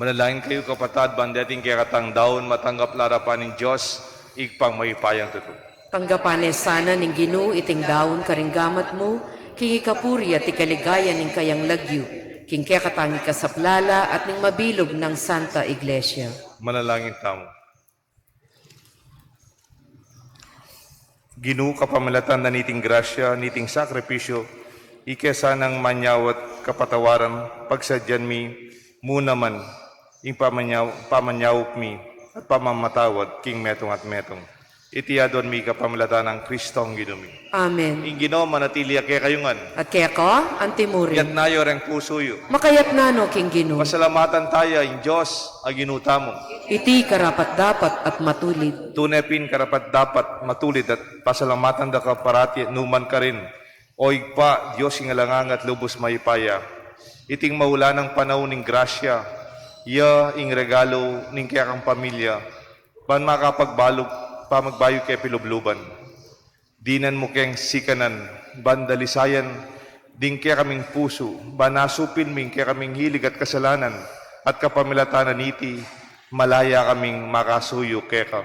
Manalangin kayo kapatad, bandeting kaya katang daon, matanggap larapan ng Diyos, igpang mayipayang tuto. Tanggapan sana ning Ginoo iting daon karinggamat mo, king ikapuri at ikaligayan ning kayang lagyo, king kaya katangi kasaplala at ning mabilog ng Santa Iglesia. Manalangin tamo. Ginoo kapamalatan na niting grasya, niting sakripisyo, ikesa ng manyawat kapatawaran, pagsadyan mi, muna man, ing pamanyawop mi, at pamamatawad, king metong at metong. Itiyadon mi kapamalatan ng Kristong ginumi. Amen. Ing Ginoo manatili kaya kayungan, At kaya ka, antimurin, yat nayo reng pusoyo. makayat nano king Ginoo, Pasalamatan tayo, ing Diyos, aginuta mo. iti karapat dapat at matulid. Tunepin karapat dapat matulid at pasalamatan da ka parati numan ka rin. O igpa, Diyos ingalangang at lubos mayipaya. Iting maula ng panahon ng grasya, ya ing regalo ning kaya kang pamilya, ban makapagbalog, pamagbayo kay pilubluban. Dinan mo keng sikanan, ban dalisayan, ding kaya kaming puso, ban nasupin ming kaya kaming hilig at kasalanan, at kapamilatanan niti, malaya kaming makasuyo keka.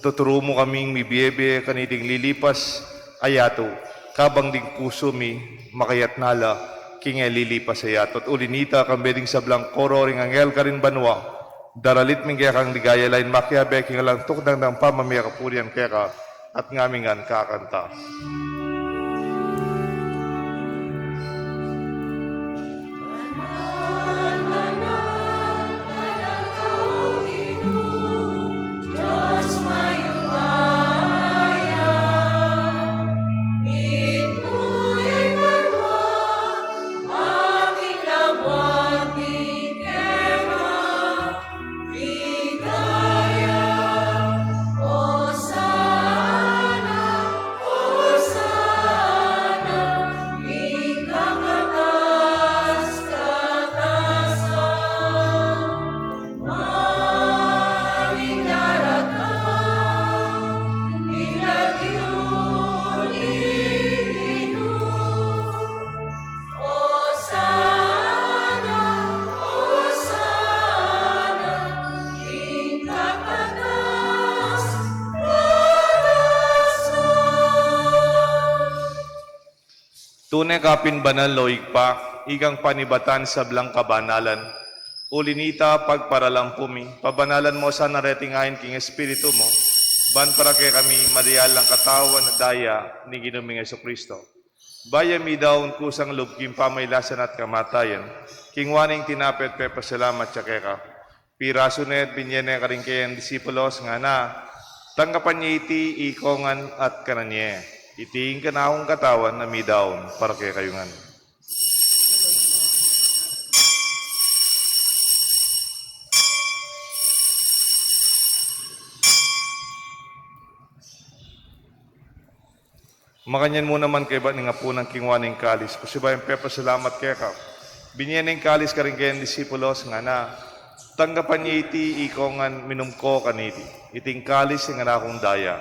Tuturo mo kaming mibiyebe kaniting lilipas, ayato, kabang ding puso mi, makayat nala, kinga lilipas ayato. At ulinita kang beding sablang koro ring angel ka rin banwa, daralit ming kaya kang ligaya lain makyabe, kinga lang tukdang ng pamamaya kapurian kaya ka, at ngamingan kakanta. Tunay kapin banal loig pa, igang panibatan sa blang kabanalan. Ulinita pagparalampumi, pabanalan mo sa naretingahin king Espiritu mo, ban para kay kami marial lang katawan na daya ni Ginuming Jesucristo. Baya mi daon kusang lubkim pamaylasan at kamatayan, king waning tinapet pe pasalamat siya keka. Pirasunet binyene ka rin kayang disipulos nga na, tanggapan niya iti ikongan at kananye. Iting kanahong katawan na midaon para kay kayungan. Makanyan mo naman kay ba nga po ng kingwaning kalis. Kasi ba yung salamat kaya ka. Binyaning kalis ka rin kayang disipulos nga na, tanggapan niya iti ikongan minumko kaniti. Iting kalis nga na akong daya.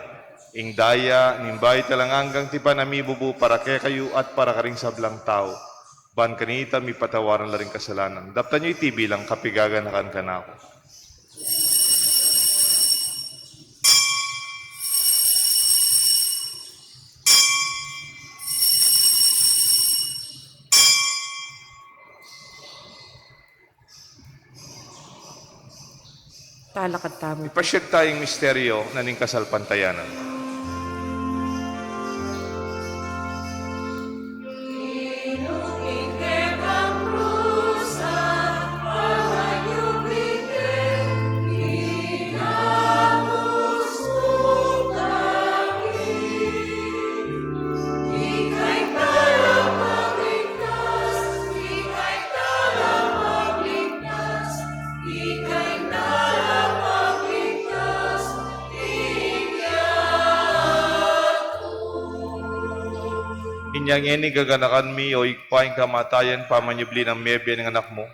Ing daya, nimbay talang hanggang tipa na mibubu para kay kayo at para karing sablang tao. Ban kanita mi patawaran la rin kasalanan. Daptan nyo iti bilang kapigaganakan ka na ako. Talakad tamo. Ipasyag tayong misteryo na ning kasalpantayanan. Inyang ini gaganakan mi o ikpaing kamatayan pamanyubli ng mebe ng anak mo.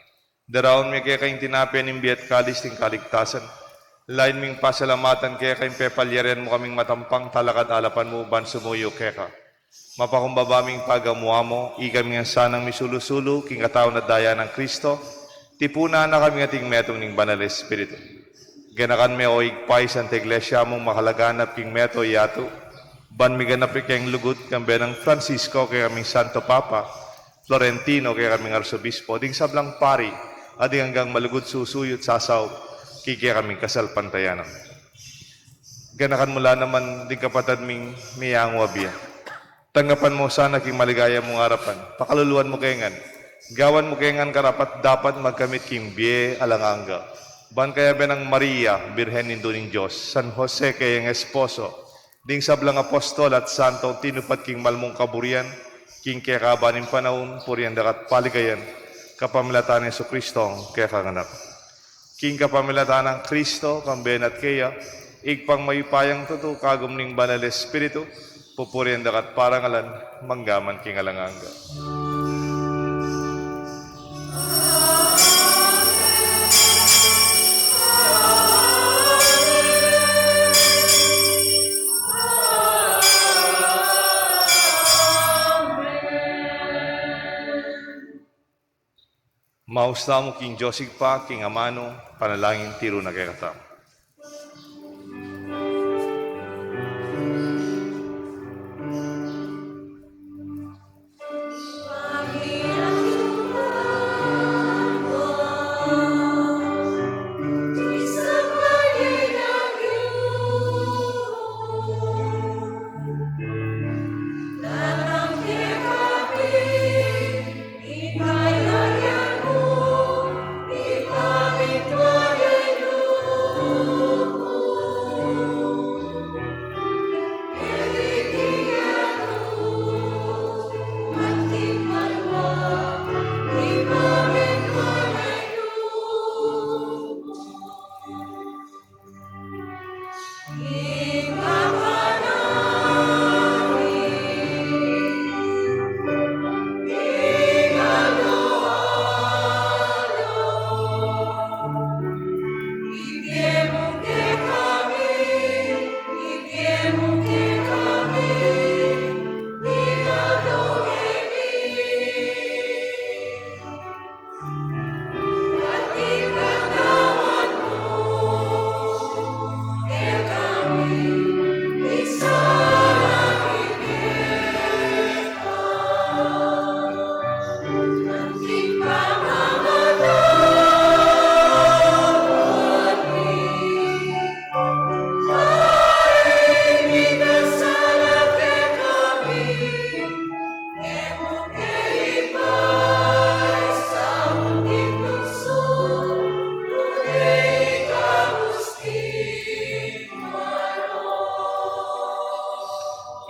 Daraon mi kaya kayong tinapin ng biyat kalis ting kaligtasan. Lain ming pasalamatan kaya kayong pepalyarian mo kaming matampang talakad alapan mo ban sumuyo kaya ka. Mapakumbaba ming pagamuha mo, ikaming sanang misulusulo, king katao na daya ng Kristo, tipuna na kami ating metong ning Banal Espiritu. Ganakan me o igpay sa iglesia mong makalaganap king meto yato. Ban mi ganap kayong lugod kang benang Francisco kay kaming Santo Papa, Florentino kay kaming Arsobispo, ding sablang pari, ading hanggang malugod susuyot sasaw, kikaya kaming kasal pantayanan. Ganakan mula naman di kapatid ming miyang wabiya. Tanggapan mo sana king maligaya mong harapan, pakaluluan mo kayangan. Gawan mo kayangan karapat dapat magkamit king biye alanganga. Ban kaya benang Maria, Birhen Ninduning Diyos, San Jose kayang esposo, ding sablang apostol at santo tinupat king malmong kaburian, king kaya kabanin panahon, puriyan dakat paligayan, kapamilatan ni Jesucristo kaya kanganak. King kapamilatan ng Kristo, kamben at kaya, igpang mayupayang tuto kagum ning Banal Espiritu, pupuriyan dakat parangalan, manggaman king alanganga. Mausta mo king Josig pa, king Amano, panalangin tiro na kay katam.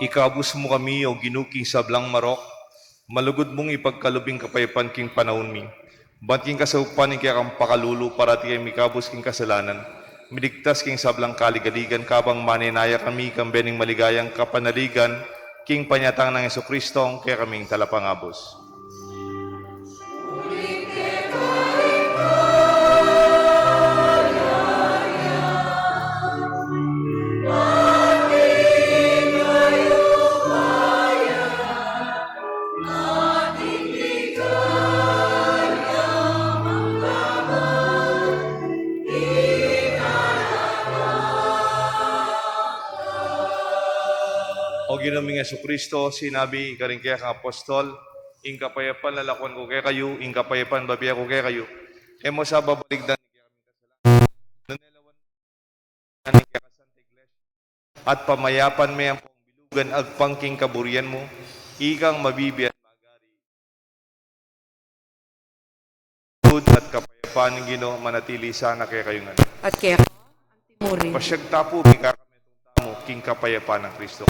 Ikabus mo kami o ginuking sablang marok, malugod mong ipagkalubing kapayapan king panahon mi. Bat king kasaupan king kang pakalulu para ti ay mikabus king kasalanan. Midigtas king sablang kaligaligan kabang maninaya kami kang bening maligayang kapanaligan king panyatang ng Jesucristo kaya kaming talapangabos. O ginaming Jesucristo, sinabi ka rin kaya kang apostol, ing kapayapan lalakwan ko kaya kayo, ing kapayapan babiya ko kaya kayo. Emo sa babaligdan ni kaya kaming kasalanan, nanelawan ni kaya kasanta iglesia, at pamayapan may ang pangbilugan agpangking kaburian mo, ikang mabibiyan magari. Good at kapayapan ng Ginoo manatili sana kaya kayo nga. At kaya Antimuri. Pasyag tapo, ikakamit tamo, king kapayapan ng Kristo.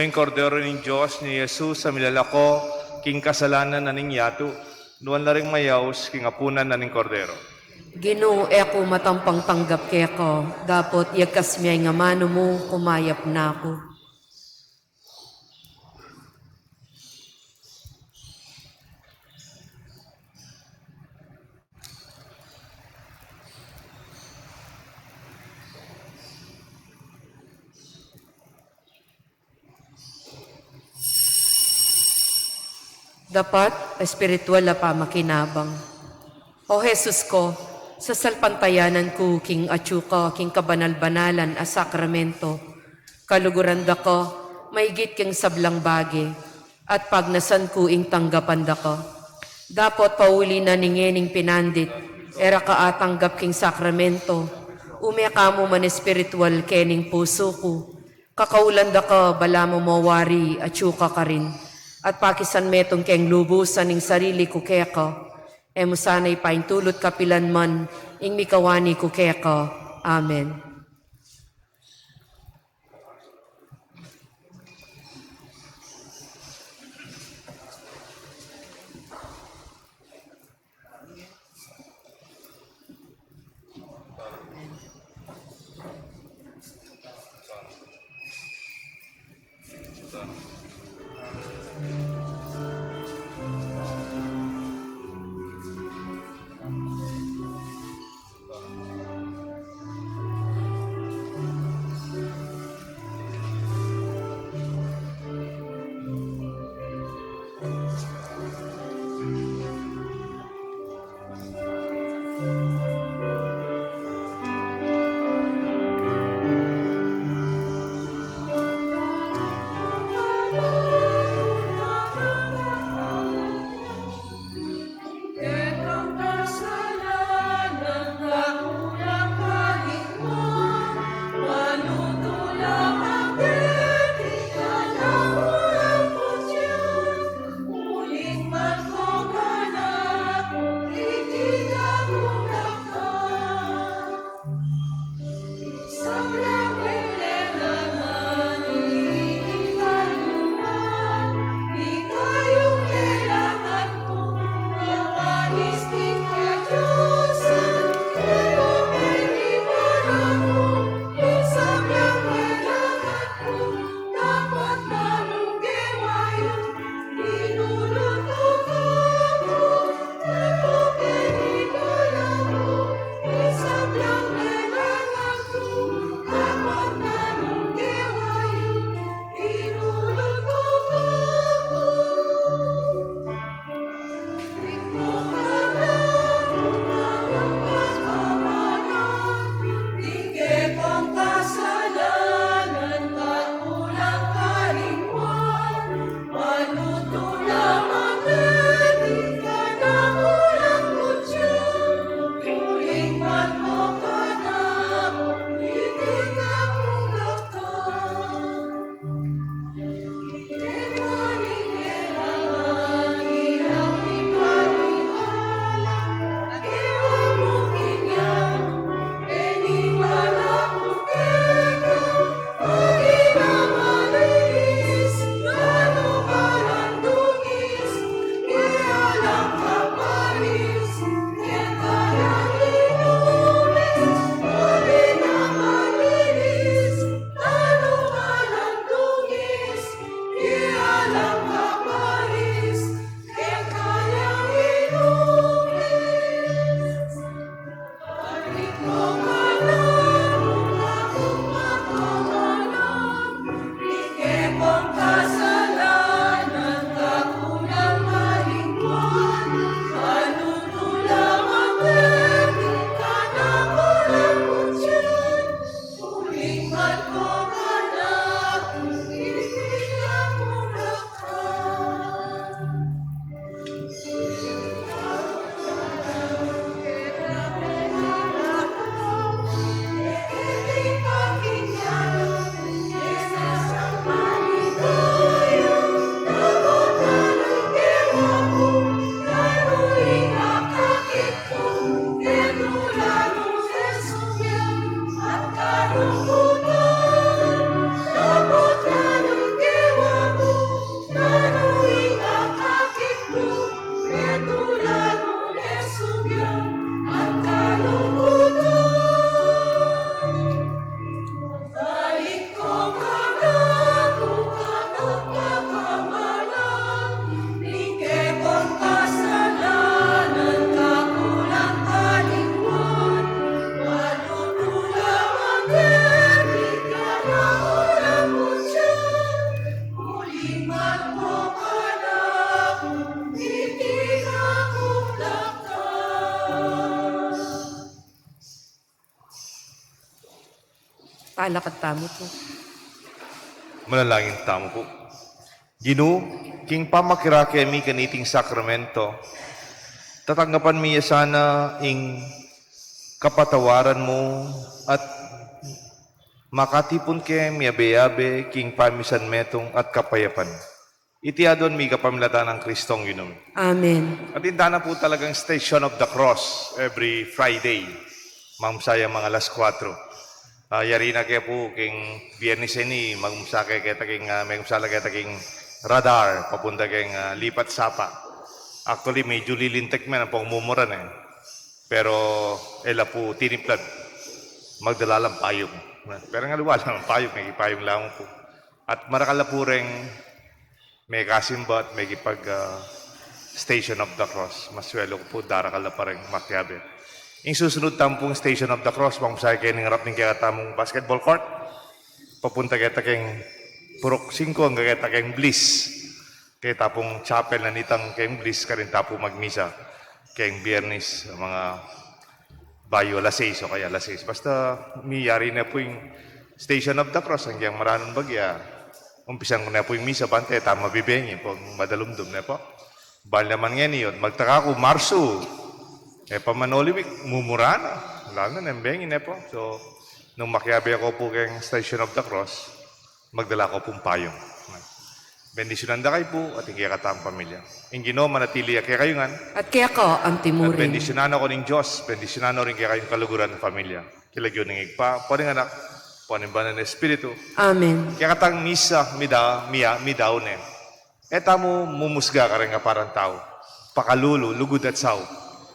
Noong kordero ng Diyos ni Jesus sa milalako, king kasalanan na ning yato, nuwan na rin mayaws, king apunan na ning kordero. Ginoo ako matampang tanggap kaya ko, dapot yagkas miyay nga mano mo, kumayap na ako. Dapat, espiritual na pa makinabang. O Jesus ko, sa salpantayanan ko, king atsuka, king kabanal-banalan a sakramento, kaluguran da ko, maigit king sablang bagi, at pagnasan ko ing tanggapan da ko. Dapat pauli na ningening pinandit, era ka atanggap king sakramento, umeka mo man espiritual kening puso ko, kakaulan da ka, bala mo mawari, atsuka ka rin. At pakisan metong keng lubusan ning sarili ko keka, emo sana'y paintulot kapilan man, ing mikawani ko keka. Amen. Palakad tamo po. Manalangin tamo po. Ginu, king pamakirake mi kaniting sakramento, tatanggapan mi sana ing kapatawaran mo at makatipon ke miyabe-yabe king pamisan metong at kapayapan. Itiadon mi kapamilatan ng Kristong Ginoo. Amen. At na po talagang Station of the Cross every Friday. Mamsaya mga alas 4. Yari na kaya po king Biyernes ni magmusake kaya taking magmusala kaya taking radar papunta kayong lipat sapa. Actually medyo lilintek man ang pangmumuran eh. Pero ela po tiniplad magdala lang payong. Pero nga luwala ng payong, may payong lang po. At marakala po rin may kasimba at may kipag Station of the Cross. Maswelo ko po darakala pa rin makyabe. Yung susunod tampong Station of the Cross, mamusaya kayo ng harap ng kaya tamong basketball court. Papunta kaya takeng Purok 5, ang kaya takeng Bliss. Kaya tapong chapel na nitang kayong Bliss, ka rin tapo magmisa. Kayong Biyernes, mga bayo alas 6 o kaya alas 6. Basta miyari na po yung Station of the Cross, hanggang maranong bagya. Umpisan ko na po yung misa, bante, tama bibengin po, madalumdum na po. Bahal naman ngayon yun, magtaka ko, Marso, pamanoliwik, mumura na. Wala na, nambengin na po. So, nung makiabi ako po kayong Station of the Cross, magdala ko pong payong. Bendisyonan da kayo po at hindi katang pamilya. Ingino, manatili kaya kayo nga. At kaya ko ang At timurin. bendisyonan ako ng Diyos. Bendisyonan rin kaya kayong kaluguran ng pamilya. Kilagyo ng igpa. Pwede anak. Pwede ba ng Espiritu. Amen. Kaya katang misa, midaw ne. Eta mo mumusga ka rin nga parang tao. Pakalulo, lugod at saw.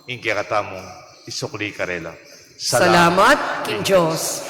Ingkaya kata mo isukli karela. Salamat, King Diyos.